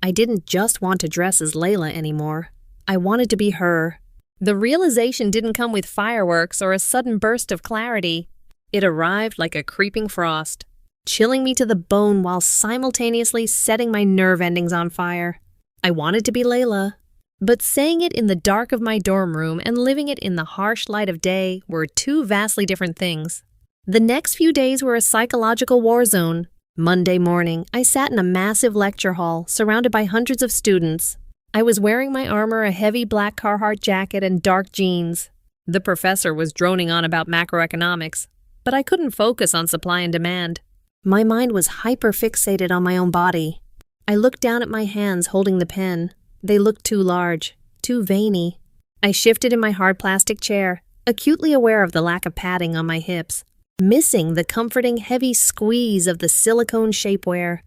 I didn't just want to dress as Layla anymore. I wanted to be her. The realization didn't come with fireworks or a sudden burst of clarity. It arrived like a creeping frost, chilling me to the bone while simultaneously setting my nerve endings on fire. I wanted to be Layla, but saying it in the dark of my dorm room and living it in the harsh light of day were two vastly different things. The next few days were a psychological war zone. Monday morning, I sat in a massive lecture hall surrounded by hundreds of students. I was wearing my armor, a heavy black Carhartt jacket, and dark jeans. The professor was droning on about macroeconomics, but I couldn't focus on supply and demand. My mind was hyper-fixated on my own body. I looked down at my hands holding the pen. They looked too large, too veiny. I shifted in my hard plastic chair, acutely aware of the lack of padding on my hips. missing the comforting heavy squeeze of the silicone shapewear.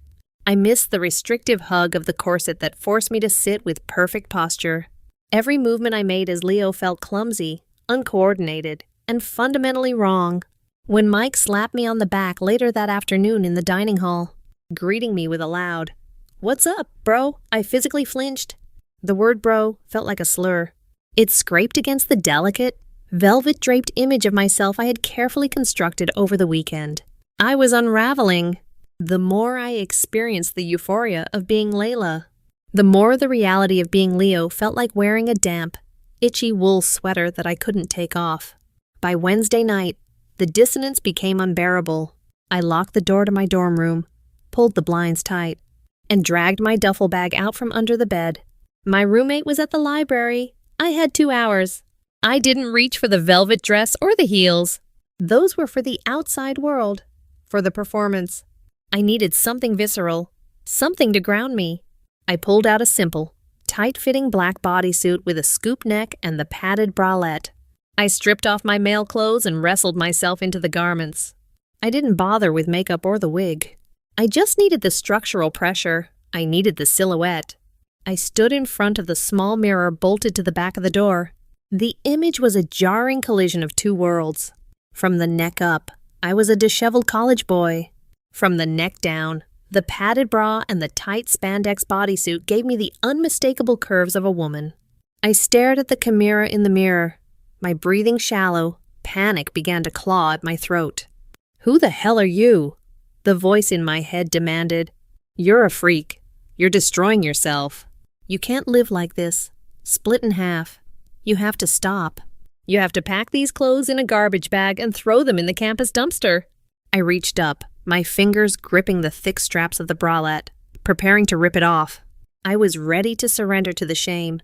I missed the restrictive hug of the corset that forced me to sit with perfect posture. Every movement I made as Leo felt clumsy, uncoordinated, and fundamentally wrong. When Mike slapped me on the back later that afternoon in the dining hall, greeting me with a loud, "What's up, bro?" I physically flinched. The word bro felt like a slur. It scraped against the delicate, velvet-draped image of myself I had carefully constructed over the weekend. I was unraveling. The more I experienced the euphoria of being Layla, the more the reality of being Leo felt like wearing a damp, itchy wool sweater that I couldn't take off. By Wednesday night, the dissonance became unbearable. I locked the door to my dorm room, pulled the blinds tight, and dragged my duffel bag out from under the bed. My roommate was at the library. I had 2 hours. I didn't reach for the velvet dress or the heels. Those were for the outside world, for the performance. I needed something visceral, something to ground me. I pulled out a simple, tight-fitting black bodysuit with a scoop neck and the padded bralette. I stripped off my male clothes and wrestled myself into the garments. I didn't bother with makeup or the wig. I just needed the structural pressure. I needed the silhouette. I stood in front of the small mirror bolted to the back of the door. The image was a jarring collision of 2 worlds. From the neck up, I was a disheveled college boy. From the neck down, the padded bra and the tight spandex bodysuit gave me the unmistakable curves of a woman. I stared at the chimera in the mirror. My breathing shallow, panic began to claw at my throat. "Who the hell are you?" The voice in my head demanded. "You're a freak. You're destroying yourself. You can't live like this, split in half. You have to stop. You have to pack these clothes in a garbage bag and throw them in the campus dumpster." I reached up, my fingers gripping the thick straps of the bralette, preparing to rip it off. I was ready to surrender to the shame,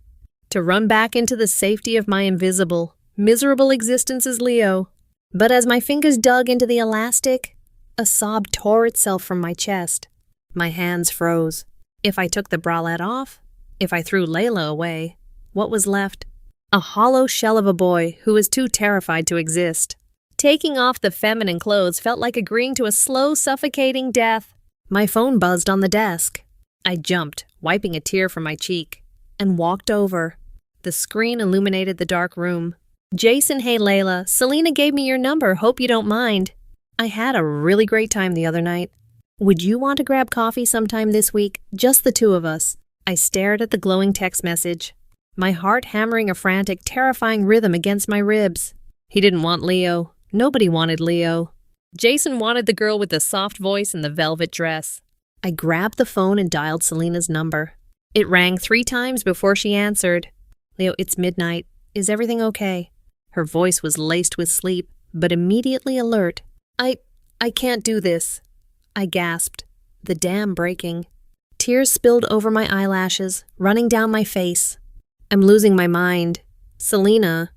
to run back into the safety of my invisible, miserable existence as Leo. But as my fingers dug into the elastic, a sob tore itself from my chest. My hands froze. If I took the bralette off, if I threw Layla away, what was left? A hollow shell of a boy who was too terrified to exist. Taking off the feminine clothes felt like agreeing to a slow, suffocating death. My phone buzzed on the desk. I jumped, wiping a tear from my cheek, and walked over. The screen illuminated the dark room. "Jason, hey Layla, Selena gave me your number, hope you don't mind. I had a really great time the other night. Would you want to grab coffee sometime this week? Just the 2 of us." I stared at the glowing text message, my heart hammering a frantic, terrifying rhythm against my ribs. He didn't want Leo. Nobody wanted Leo. Jason wanted the girl with the soft voice and the velvet dress. I grabbed the phone and dialed Selena's number. It rang 3 times before she answered. "Leo, it's midnight. Is everything okay?" Her voice was laced with sleep, but immediately alert. I can't do this," I gasped, the dam breaking. Tears spilled over my eyelashes, running down my face. "I'm losing my mind. Selena,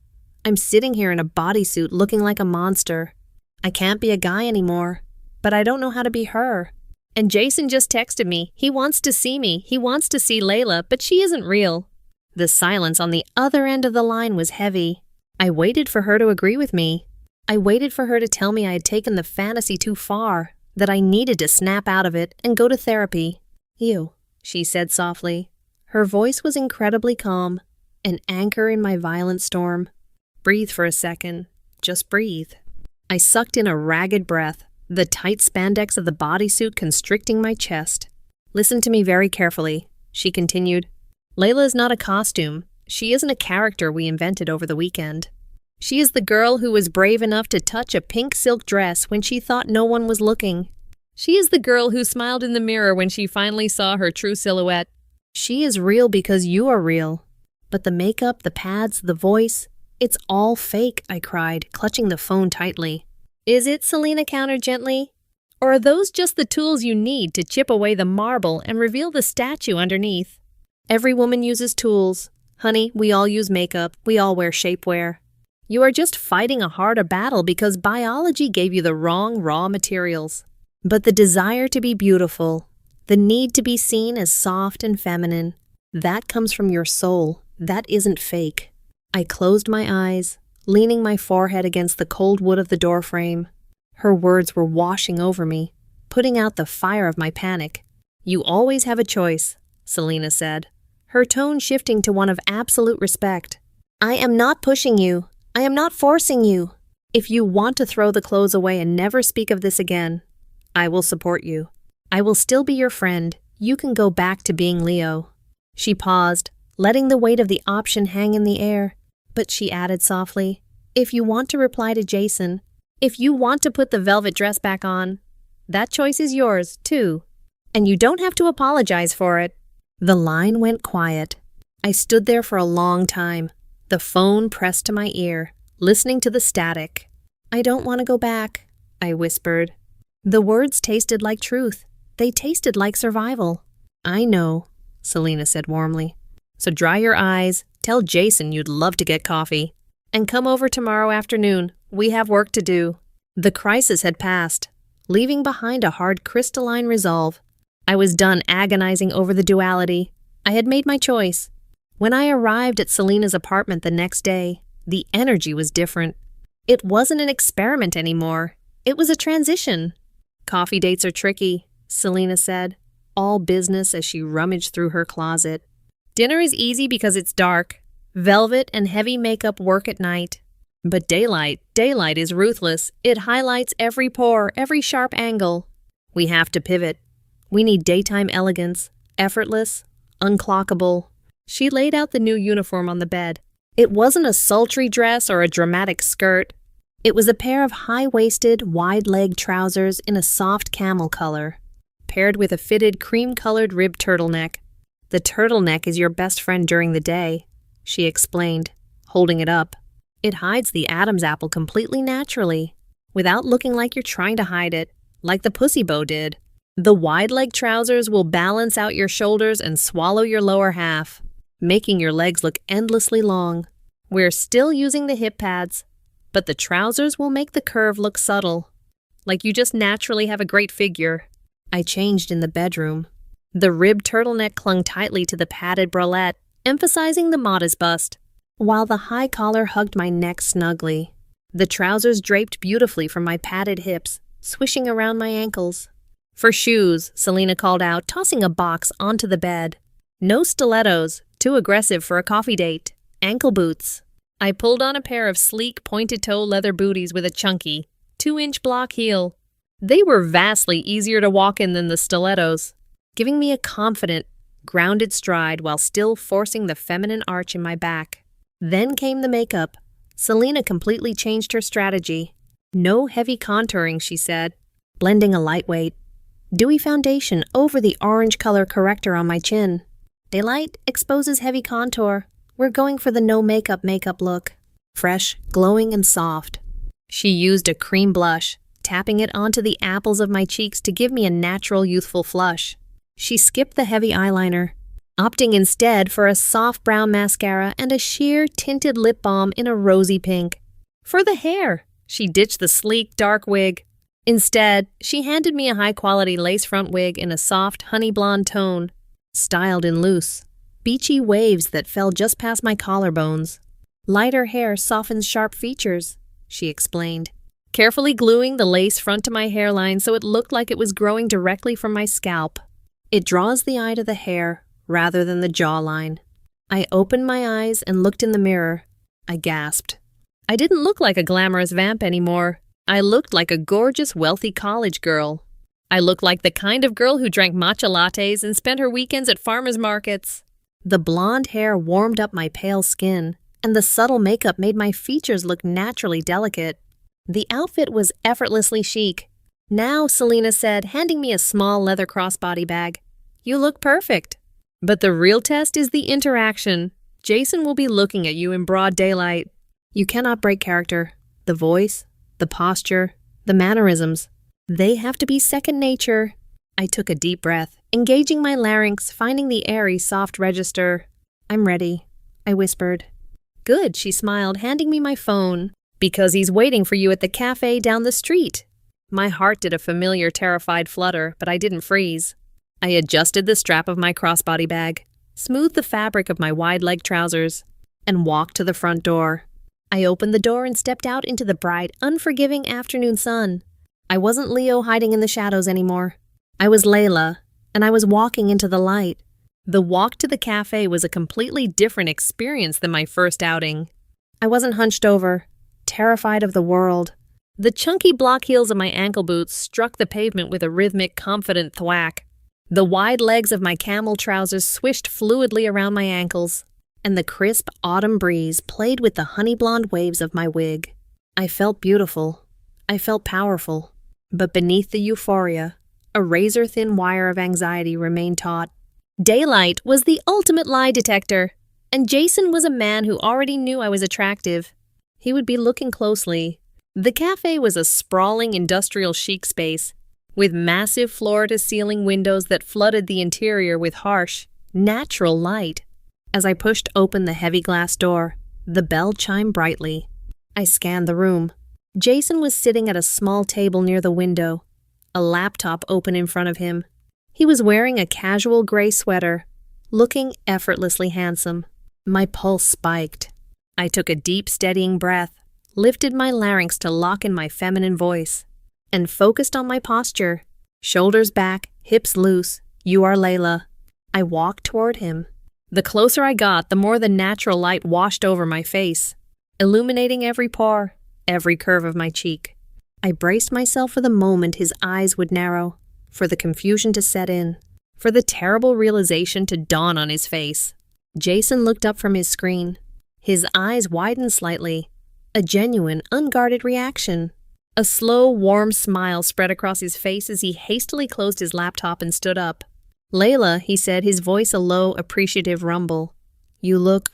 I'm sitting here in a bodysuit looking like a monster. I can't be a guy anymore, but I don't know how to be her. And Jason just texted me. He wants to see me. He wants to see Layla, but she isn't real." The silence on the other end of the line was heavy. I waited for her to agree with me. I waited for her to tell me I had taken the fantasy too far, that I needed to snap out of it and go to therapy. "You," she said softly. Her voice was incredibly calm, an anchor in my violent storm. "Breathe for a second. Just breathe." I sucked in a ragged breath, the tight spandex of the bodysuit constricting my chest. "Listen to me very carefully," she continued. "Layla is not a costume. She isn't a character we invented over the weekend. She is the girl who was brave enough to touch a pink silk dress when she thought no one was looking. She is the girl who smiled in the mirror when she finally saw her true silhouette. She is real because you are real. But the makeup, the pads, the voice, it's all fake," I cried, clutching the phone tightly. "Is it?" Selena countered gently. "Or are those just the tools you need to chip away the marble and reveal the statue underneath? Every woman uses tools. Honey, we all use makeup. We all wear shapewear. You are just fighting a harder battle because biology gave you the wrong raw materials. But the desire to be beautiful, the need to be seen as soft and feminine, that comes from your soul. That isn't fake." I closed my eyes, leaning my forehead against the cold wood of the doorframe. Her words were washing over me, putting out the fire of my panic. "You always have a choice," Selina said, her tone shifting to one of absolute respect. "I am not pushing you. I am not forcing you. If you want to throw the clothes away and never speak of this again, I will support you. I will still be your friend. You can go back to being Leo." She paused, letting the weight of the option hang in the air. But she added softly, "If you want to reply to Jason, if you want to put the velvet dress back on, that choice is yours, too. And you don't have to apologize for it." The line went quiet. I stood there for a long time, the phone pressed to my ear, listening to the static. "I don't want to go back," I whispered. The words tasted like truth. They tasted like survival. "I know," Selina said warmly. "So dry your eyes, tell Jason you'd love to get coffee, and come over tomorrow afternoon. We have work to do." The crisis had passed, leaving behind a hard crystalline resolve. I was done agonizing over the duality. I had made my choice. When I arrived at Selina's apartment the next day, the energy was different. It wasn't an experiment anymore. It was a transition. "Coffee dates are tricky," Selina said, all business as she rummaged through her closet. "Dinner is easy because it's dark. Velvet and heavy makeup work at night. But daylight is ruthless. It highlights every pore, every sharp angle. We have to pivot. We need daytime elegance, effortless, unclockable." She laid out the new uniform on the bed. It wasn't a sultry dress or a dramatic skirt. It was a pair of high-waisted, wide-leg trousers in a soft camel color, paired with a fitted cream-colored ribbed turtleneck. "The turtleneck is your best friend during the day," she explained, holding it up. "It hides the Adam's apple completely naturally, without looking like you're trying to hide it, like the pussy bow did. The wide-leg trousers will balance out your shoulders and swallow your lower half, making your legs look endlessly long. We're still using the hip pads, but the trousers will make the curve look subtle, like you just naturally have a great figure." I changed in the bedroom. The ribbed turtleneck clung tightly to the padded bralette, emphasizing the modest bust, while the high collar hugged my neck snugly. The trousers draped beautifully from my padded hips, swishing around my ankles. "For shoes," Selina called out, tossing a box onto the bed. "No stilettos, too aggressive for a coffee date. Ankle boots." I pulled on a pair of sleek, pointed-toe leather booties with a chunky, 2-inch block heel. They were vastly easier to walk in than the stilettos, giving me a confident, grounded stride while still forcing the feminine arch in my back. Then came the makeup. Selina completely changed her strategy. "No heavy contouring," she said, blending a lightweight, dewy foundation over the orange color corrector on my chin. "Daylight exposes heavy contour. We're going for the no makeup look. Fresh, glowing, and soft." She used a cream blush, tapping it onto the apples of my cheeks to give me a natural youthful flush. She skipped the heavy eyeliner, opting instead for a soft brown mascara and a sheer tinted lip balm in a rosy pink. For the hair, she ditched the sleek, dark wig. Instead, she handed me a high-quality lace front wig in a soft, honey blonde tone, styled in loose, beachy waves that fell just past my collarbones. "Lighter hair softens sharp features," she explained, carefully gluing the lace front to my hairline so it looked like it was growing directly from my scalp. "It draws the eye to the hair, rather than the jawline." I opened my eyes and looked in the mirror. I gasped. I didn't look like a glamorous vamp anymore. I looked like a gorgeous, wealthy college girl. I looked like the kind of girl who drank matcha lattes and spent her weekends at farmers markets. The blonde hair warmed up my pale skin, and the subtle makeup made my features look naturally delicate. The outfit was effortlessly chic. "Now," Selina said, handing me a small leather crossbody bag, "you look perfect." But the real test is the interaction. Jason will be looking at you in broad daylight. You cannot break character. The voice, the posture, the mannerisms. They have to be second nature. I took a deep breath, engaging my larynx, finding the airy, soft register. "I'm ready," I whispered. "Good," she smiled, handing me my phone. "Because he's waiting for you at the cafe down the street." My heart did a familiar, terrified flutter, but I didn't freeze. I adjusted the strap of my crossbody bag, smoothed the fabric of my wide-leg trousers, and walked to the front door. I opened the door and stepped out into the bright, unforgiving afternoon sun. I wasn't Leo hiding in the shadows anymore. I was Layla, and I was walking into the light. The walk to the cafe was a completely different experience than my first outing. I wasn't hunched over, terrified of the world. The chunky block heels of my ankle boots struck the pavement with a rhythmic, confident thwack. The wide legs of my camel trousers swished fluidly around my ankles, and the crisp autumn breeze played with the honey blonde waves of my wig. I felt beautiful. I felt powerful. But beneath the euphoria, a razor-thin wire of anxiety remained taut. Daylight was the ultimate lie detector, and Jason was a man who already knew I was attractive. He would be looking closely. The cafe was a sprawling industrial chic space, with massive floor-to-ceiling windows that flooded the interior with harsh, natural light. As I pushed open the heavy glass door, the bell chimed brightly. I scanned the room. Jason was sitting at a small table near the window, a laptop open in front of him. He was wearing a casual gray sweater, looking effortlessly handsome. My pulse spiked. I took a deep, steadying breath, lifted my larynx to lock in my feminine voice, and focused on my posture. Shoulders back, hips loose. You are Layla. I walked toward him. The closer I got, the more the natural light washed over my face, illuminating every pore, every curve of my cheek. I braced myself for the moment his eyes would narrow, for the confusion to set in, for the terrible realization to dawn on his face. Jason looked up from his screen. His eyes widened slightly, a genuine, unguarded reaction. A slow, warm smile spread across his face as he hastily closed his laptop and stood up. Layla, he said, his voice a low, appreciative rumble. You look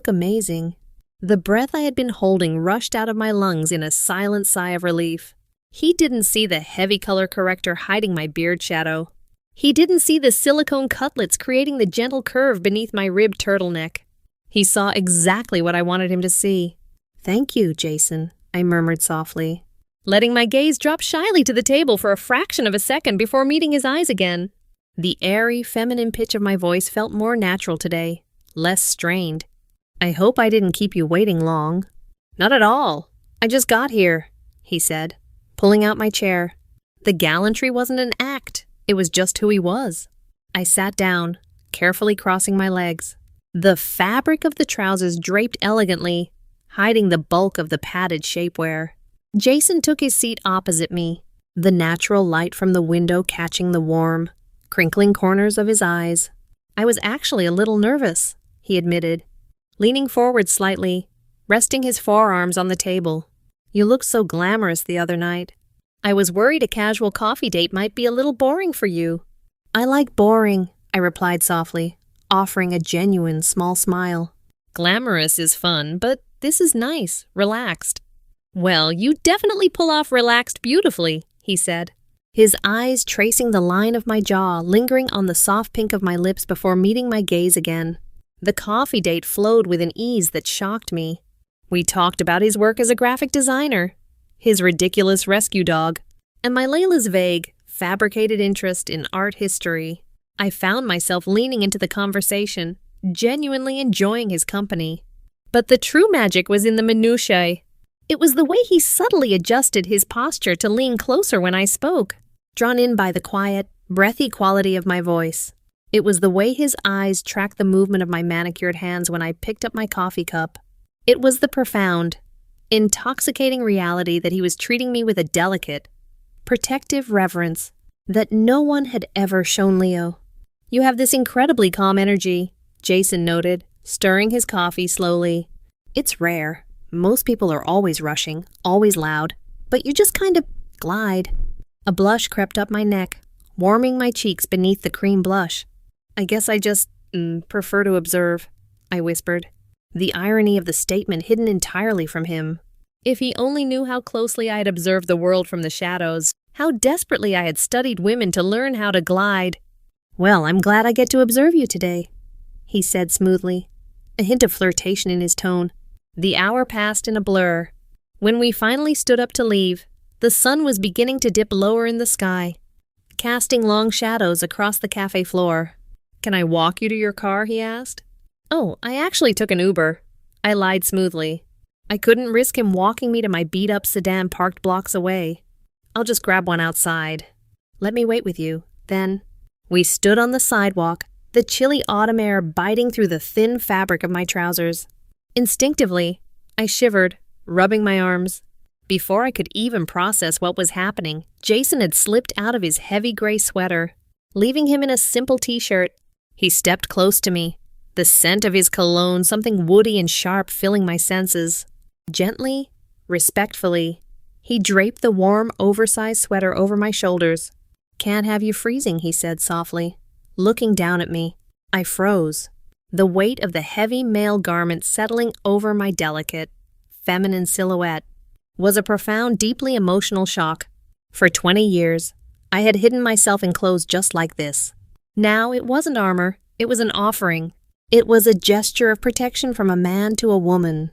amazing. The breath I had been holding rushed out of my lungs in a silent sigh of relief. He didn't see the heavy color corrector hiding my beard shadow. He didn't see the silicone cutlets creating the gentle curve beneath my ribbed turtleneck. He saw exactly what I wanted him to see. Thank you, Jason, I murmured softly, letting my gaze drop shyly to the table for a fraction of a second before meeting his eyes again. The airy, feminine pitch of my voice felt more natural today, less strained. I hope I didn't keep you waiting long. Not at all. I just got here, he said, pulling out my chair. The gallantry wasn't an act. It was just who he was. I sat down, carefully crossing my legs. The fabric of the trousers draped elegantly, hiding the bulk of the padded shapewear. Jason took his seat opposite me, the natural light from the window catching the warm, crinkling corners of his eyes. I was actually a little nervous, he admitted, leaning forward slightly, resting his forearms on the table. You looked so glamorous the other night. I was worried a casual coffee date might be a little boring for you. I like boring, I replied softly, offering a genuine small smile. Glamorous is fun, but this is nice, relaxed. Well, you definitely pull off relaxed beautifully, he said, his eyes tracing the line of my jaw, lingering on the soft pink of my lips before meeting my gaze again. The coffee date flowed with an ease that shocked me. We talked about his work as a graphic designer, his ridiculous rescue dog, and my Layla's vague, fabricated interest in art history. I found myself leaning into the conversation, genuinely enjoying his company. But the true magic was in the minutiae. It was the way he subtly adjusted his posture to lean closer when I spoke, drawn in by the quiet, breathy quality of my voice. It was the way his eyes tracked the movement of my manicured hands when I picked up my coffee cup. It was the profound, intoxicating reality that he was treating me with a delicate, protective reverence that no one had ever shown Leo. You have this incredibly calm energy, Jason noted, stirring his coffee slowly. It's rare. Most people are always rushing, always loud, but you just kind of glide. A blush crept up my neck, warming my cheeks beneath the cream blush. I guess I just prefer to observe, I whispered, the irony of the statement hidden entirely from him. If he only knew how closely I had observed the world from the shadows, how desperately I had studied women to learn how to glide. Well, I'm glad I get to observe you today, he said smoothly, a hint of flirtation in his tone. The hour passed in a blur. When we finally stood up to leave, the sun was beginning to dip lower in the sky, casting long shadows across the cafe floor. Can I walk you to your car? He asked. Oh, I actually took an Uber. I lied smoothly. I couldn't risk him walking me to my beat-up sedan parked blocks away. I'll just grab one outside. Let me wait with you, then. We stood on the sidewalk, the chilly autumn air biting through the thin fabric of my trousers. Instinctively, I shivered, rubbing my arms. Before I could even process what was happening, Jason had slipped out of his heavy gray sweater, leaving him in a simple t-shirt. He stepped close to me, the scent of his cologne, something woody and sharp, filling my senses. Gently, respectfully, he draped the warm, oversized sweater over my shoulders. "Can't have you freezing," he said softly, looking down at me. I froze, the weight of the heavy male garment settling over my delicate, feminine silhouette. Was a profound, deeply emotional shock. For 20 years, I had hidden myself in clothes just like this. Now it wasn't armor, it was an offering. It was a gesture of protection from a man to a woman.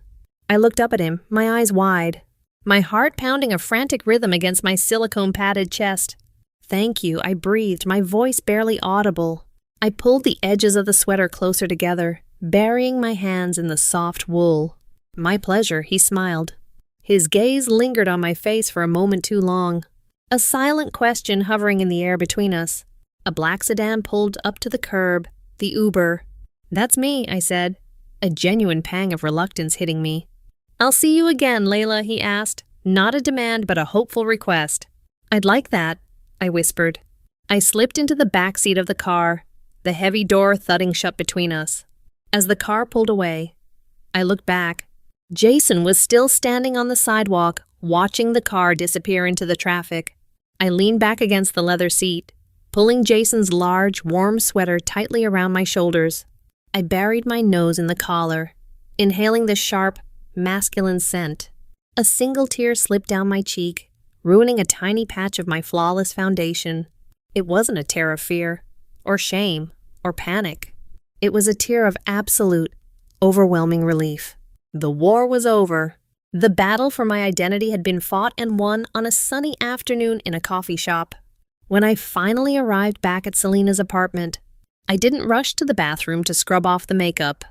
I looked up at him, my eyes wide, my heart pounding a frantic rhythm against my silicone-padded chest. "Thank you," I breathed, my voice barely audible. I pulled the edges of the sweater closer together, burying my hands in the soft wool. "My pleasure," he smiled. His gaze lingered on my face for a moment too long. A silent question hovering in the air between us. A black sedan pulled up to the curb, the Uber. "That's me," I said, a genuine pang of reluctance hitting me. "I'll see you again, Layla," he asked. Not a demand, but a hopeful request. "I'd like that," I whispered. I slipped into the back seat of the car, the heavy door thudding shut between us. As the car pulled away, I looked back. Jason was still standing on the sidewalk, watching the car disappear into the traffic. I leaned back against the leather seat, pulling Jason's large, warm sweater tightly around my shoulders. I buried my nose in the collar, inhaling the sharp, masculine scent. A single tear slipped down my cheek, ruining a tiny patch of my flawless foundation. It wasn't a tear of fear, or shame, or panic. It was a tear of absolute, overwhelming relief. The war was over. The battle for my identity had been fought and won on a sunny afternoon in a coffee shop. When I finally arrived back at Selena's apartment, I didn't rush to the bathroom to scrub off the makeup.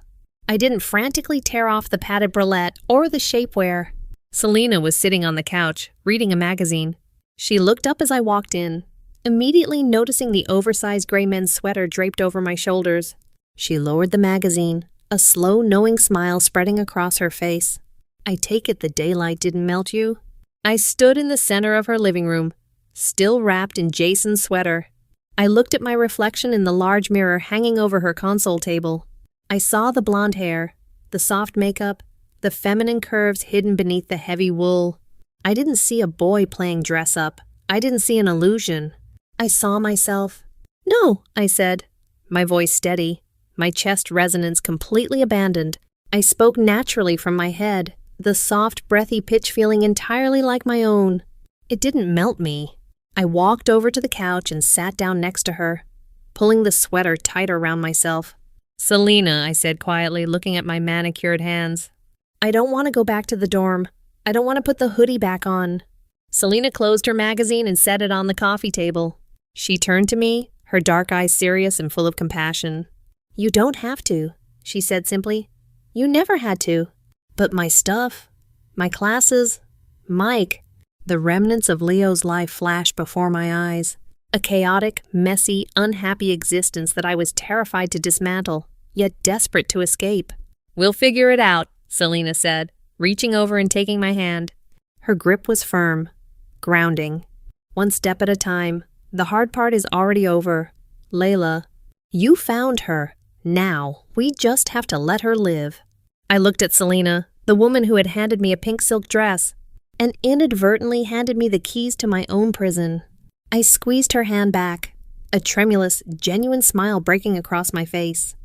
I didn't frantically tear off the padded bralette or the shapewear. Selena was sitting on the couch, reading a magazine. She looked up as I walked in, immediately noticing the oversized gray men's sweater draped over my shoulders. She lowered the magazine, a slow, knowing smile spreading across her face. "I take it the daylight didn't melt you?" I stood in the center of her living room, still wrapped in Jason's sweater. I looked at my reflection in the large mirror hanging over her console table. I saw the blonde hair, the soft makeup, the feminine curves hidden beneath the heavy wool. I didn't see a boy playing dress-up. I didn't see an illusion. I saw myself. "No," I said, my voice steady, my chest resonance completely abandoned. I spoke naturally from my head, the soft, breathy pitch feeling entirely like my own. It didn't melt me. I walked over to the couch and sat down next to her, pulling the sweater tighter around myself. "Selena," I said quietly, looking at my manicured hands. "I don't want to go back to the dorm. I don't want to put the hoodie back on." Selena closed her magazine and set it on the coffee table. She turned to me, her dark eyes serious and full of compassion. "You don't have to," she said simply. "You never had to. But my stuff, my classes, Mike." The remnants of Leo's life flashed before my eyes. A chaotic, messy, unhappy existence that I was terrified to dismantle, yet desperate to escape. "We'll figure it out," Selena said, reaching over and taking my hand. Her grip was firm, grounding. "One step at a time. The hard part is already over. Layla, you found her. Now, we just have to let her live." I looked at Selena, the woman who had handed me a pink silk dress, and inadvertently handed me the keys to my own prison. I squeezed her hand back, a tremulous, genuine smile breaking across my face.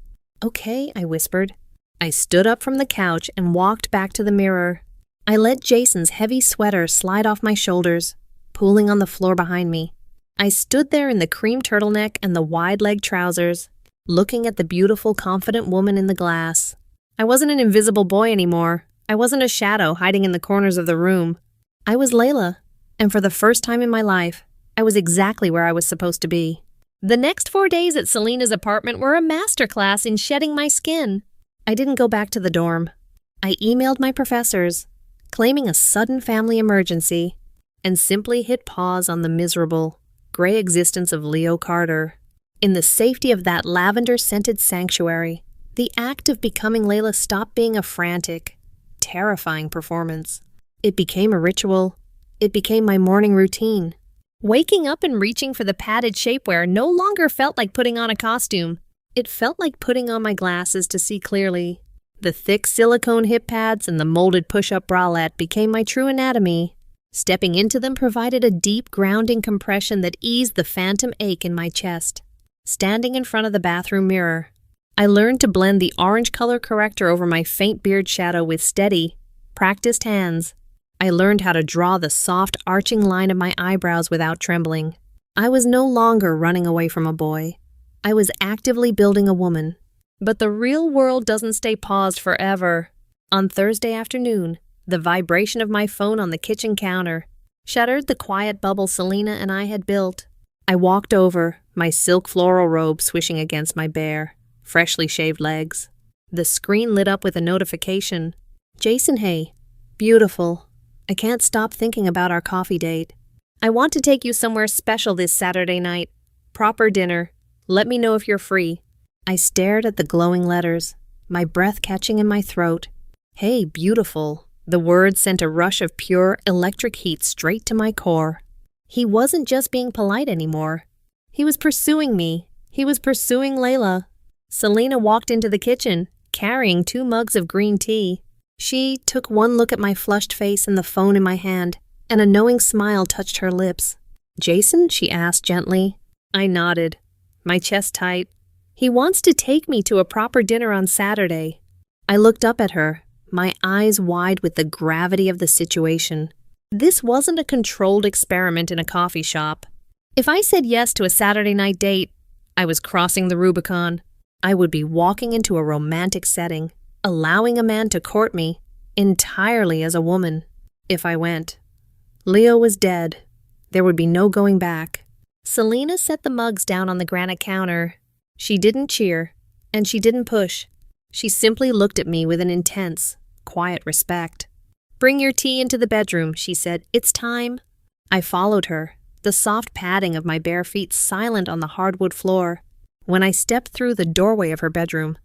"Okay," I whispered. I stood up from the couch and walked back to the mirror. I let Jason's heavy sweater slide off my shoulders, pooling on the floor behind me. I stood there in the cream turtleneck and the wide-leg trousers, looking at the beautiful, confident woman in the glass. I wasn't an invisible boy anymore. I wasn't a shadow hiding in the corners of the room. I was Layla, and for the first time in my life, I was exactly where I was supposed to be. The next 4 days at Selena's apartment were a masterclass in shedding my skin. I didn't go back to the dorm. I emailed my professors, claiming a sudden family emergency. and simply hit pause on the miserable, gray existence of Leo Carter. In the safety of that lavender-scented sanctuary, the act of becoming Layla stopped being a frantic, terrifying performance. It became a ritual. It became my morning routine. Waking up and reaching for the padded shapewear no longer felt like putting on a costume. It felt like putting on my glasses to see clearly. The thick silicone hip pads and the molded push-up bralette became my true anatomy. Stepping into them provided a deep, grounding compression that eased the phantom ache in my chest. Standing in front of the bathroom mirror, I learned to blend the orange color corrector over my faint beard shadow with steady, practiced hands. I learned how to draw the soft, arching line of my eyebrows without trembling. I was no longer running away from a boy. I was actively building a woman. But the real world doesn't stay paused forever. On Thursday afternoon, the vibration of my phone on the kitchen counter shattered the quiet bubble Selena and I had built. I walked over, my silk floral robe swishing against my bare, freshly shaved legs. The screen lit up with a notification. Jason, hey. Beautiful. I can't stop thinking about our coffee date. I want to take you somewhere special this Saturday night. Proper dinner. Let me know if you're free. I stared at the glowing letters, my breath catching in my throat. Hey, beautiful. The words sent a rush of pure, electric heat straight to my core. He wasn't just being polite anymore. He was pursuing me. He was pursuing Layla. Selena walked into the kitchen, carrying 2 mugs of green tea. She took one look at my flushed face and the phone in my hand, and a knowing smile touched her lips. Jason? She asked gently. I nodded, my chest tight. He wants to take me to a proper dinner on Saturday. I looked up at her, my eyes wide with the gravity of the situation. This wasn't a controlled experiment in a coffee shop. If I said yes to a Saturday night date, I was crossing the Rubicon. I would be walking into a romantic setting, allowing a man to court me entirely as a woman. If I went, Leo was dead. There would be no going back. Selena set the mugs down on the granite counter. She didn't cheer, and she didn't push. She simply looked at me with an intense, quiet respect. Bring your tea into the bedroom, she said. It's time. I followed her, the soft padding of my bare feet silent on the hardwood floor. When I stepped through the doorway of her bedroom,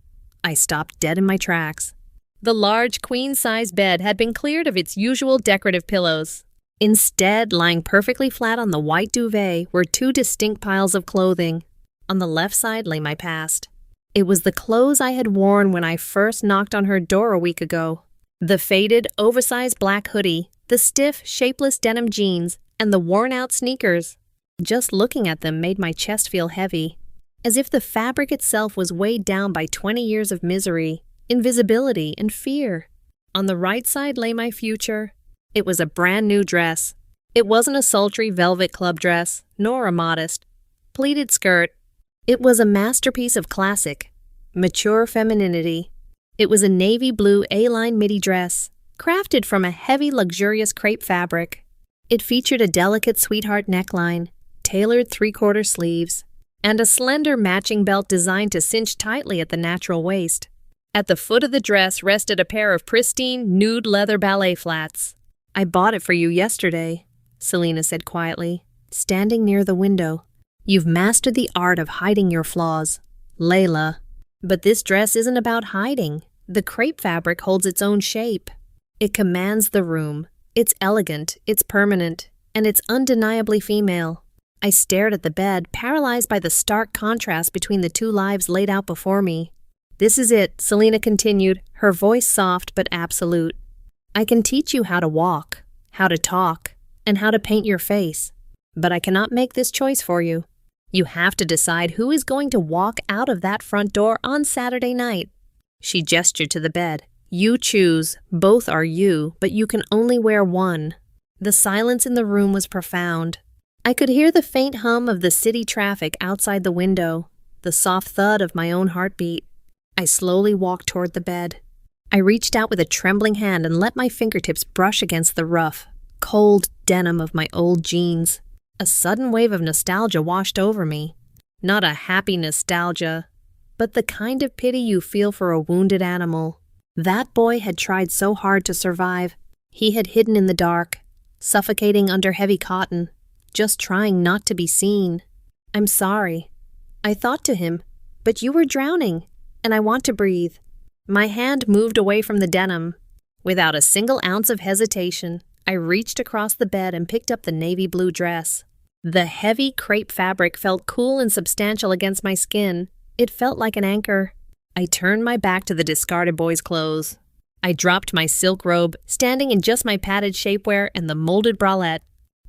I stopped dead in my tracks. The large queen-size bed had been cleared of its usual decorative pillows. Instead, lying perfectly flat on the white duvet were 2 distinct piles of clothing. On the left side lay my past. It was the clothes I had worn when I first knocked on her door a week ago. The faded, oversized black hoodie, the stiff, shapeless denim jeans, and the worn-out sneakers. Just looking at them made my chest feel heavy, as if the fabric itself was weighed down by 20 years of misery, invisibility, and fear. On the right side lay my future. It was a brand new dress. It wasn't a sultry velvet club dress, nor a modest, pleated skirt. It was a masterpiece of classic, mature femininity. It was a navy blue A-line midi dress, crafted from a heavy, luxurious crepe fabric. It featured a delicate sweetheart neckline, tailored 3/4 sleeves, and a slender matching belt designed to cinch tightly at the natural waist. At the foot of the dress rested a pair of pristine, nude leather ballet flats. I bought it for you yesterday, Selena said quietly, standing near the window. You've mastered the art of hiding your flaws, Layla. But this dress isn't about hiding. The crepe fabric holds its own shape. It commands the room. It's elegant, it's permanent, and it's undeniably female. I stared at the bed, paralyzed by the stark contrast between the 2 lives laid out before me. This is it, Selena continued, her voice soft but absolute. I can teach you how to walk, how to talk, and how to paint your face. But I cannot make this choice for you. You have to decide who is going to walk out of that front door on Saturday night. She gestured to the bed. You choose. Both are you, but you can only wear one. The silence in the room was profound. I could hear the faint hum of the city traffic outside the window, the soft thud of my own heartbeat. I slowly walked toward the bed. I reached out with a trembling hand and let my fingertips brush against the rough, cold denim of my old jeans. A sudden wave of nostalgia washed over me. Not a happy nostalgia, but the kind of pity you feel for a wounded animal. That boy had tried so hard to survive. He had hidden in the dark, suffocating under heavy cotton, just trying not to be seen. "I'm sorry," I thought to him, "but you were drowning, and I want to breathe." My hand moved away from the denim. Without a single ounce of hesitation, I reached across the bed and picked up the navy blue dress. The heavy crepe fabric felt cool and substantial against my skin. It felt like an anchor. I turned my back to the discarded boys' clothes. I dropped my silk robe, standing in just my padded shapewear and the molded bralette.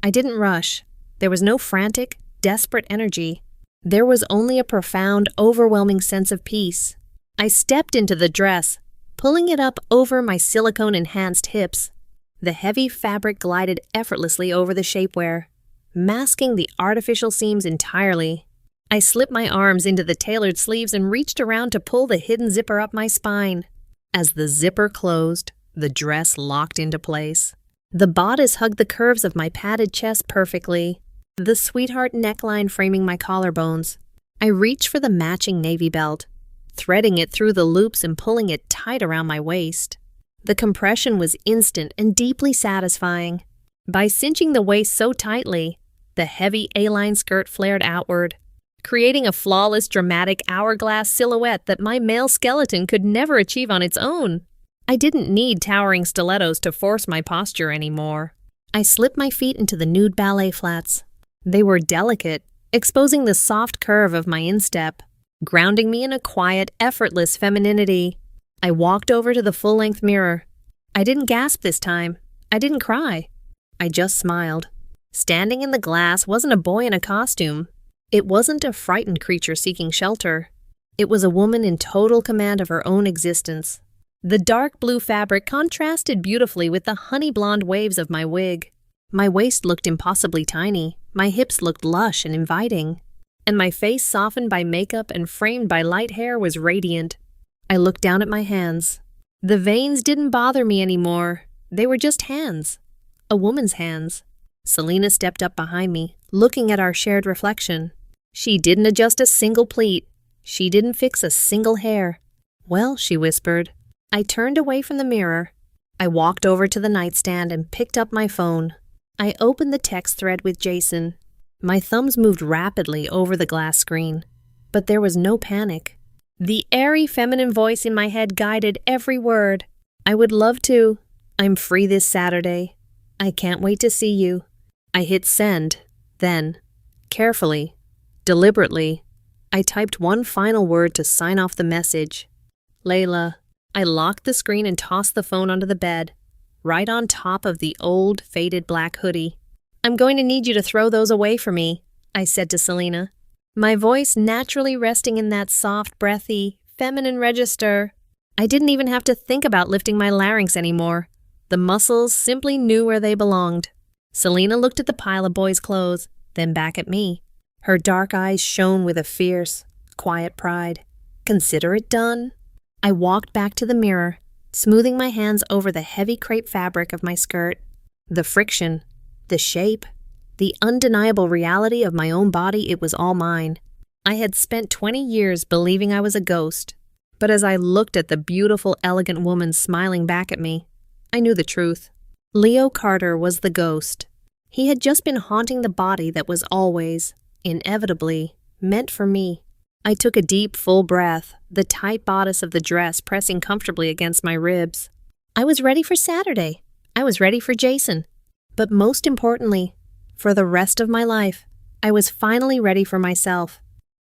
I didn't rush. There was no frantic, desperate energy. There was only a profound, overwhelming sense of peace. I stepped into the dress, pulling it up over my silicone-enhanced hips. The heavy fabric glided effortlessly over the shapewear, masking the artificial seams entirely. I slipped my arms into the tailored sleeves and reached around to pull the hidden zipper up my spine. As the zipper closed, the dress locked into place. The bodice hugged the curves of my padded chest perfectly, the sweetheart neckline framing my collarbones. I reached for the matching navy belt, threading it through the loops and pulling it tight around my waist. The compression was instant and deeply satisfying. By cinching the waist so tightly, the heavy A-line skirt flared outward, creating a flawless, dramatic hourglass silhouette that my male skeleton could never achieve on its own. I didn't need towering stilettos to force my posture anymore. I slipped my feet into the nude ballet flats. They were delicate, exposing the soft curve of my instep, grounding me in a quiet, effortless femininity. I walked over to the full-length mirror. I didn't gasp this time. I didn't cry. I just smiled. Standing in the glass wasn't a boy in a costume. It wasn't a frightened creature seeking shelter. It was a woman in total command of her own existence. The dark blue fabric contrasted beautifully with the honey blonde waves of my wig. My waist looked impossibly tiny. My hips looked lush and inviting. And my face, softened by makeup and framed by light hair, was radiant. I looked down at my hands. The veins didn't bother me anymore. They were just hands. A woman's hands. Selena stepped up behind me, looking at our shared reflection. She didn't adjust a single pleat. She didn't fix a single hair. "Well," she whispered. I turned away from the mirror. I walked over to the nightstand and picked up my phone. I opened the text thread with Jason. My thumbs moved rapidly over the glass screen, but there was no panic. The airy feminine voice in my head guided every word. "I would love to. I'm free this Saturday. I can't wait to see you." I hit send. Then, carefully, deliberately, I typed one final word to sign off the message. "Layla." I locked the screen and tossed the phone onto the bed, right on top of the old, faded black hoodie. "I'm going to need you to throw those away for me," I said to Selena, my voice naturally resting in that soft, breathy, feminine register. I didn't even have to think about lifting my larynx anymore. The muscles simply knew where they belonged. Selena looked at the pile of boys' clothes, then back at me. Her dark eyes shone with a fierce, quiet pride. "Consider it done." I walked back to the mirror, smoothing my hands over the heavy crepe fabric of my skirt. The friction, the shape, the undeniable reality of my own body, it was all mine. I had spent 20 years believing I was a ghost, but as I looked at the beautiful, elegant woman smiling back at me, I knew the truth. Leo Carter was the ghost. He had just been haunting the body that was always, inevitably, meant for me. I took a deep, full breath, the tight bodice of the dress pressing comfortably against my ribs. I was ready for Saturday. I was ready for Jason. But most importantly, for the rest of my life, I was finally ready for myself.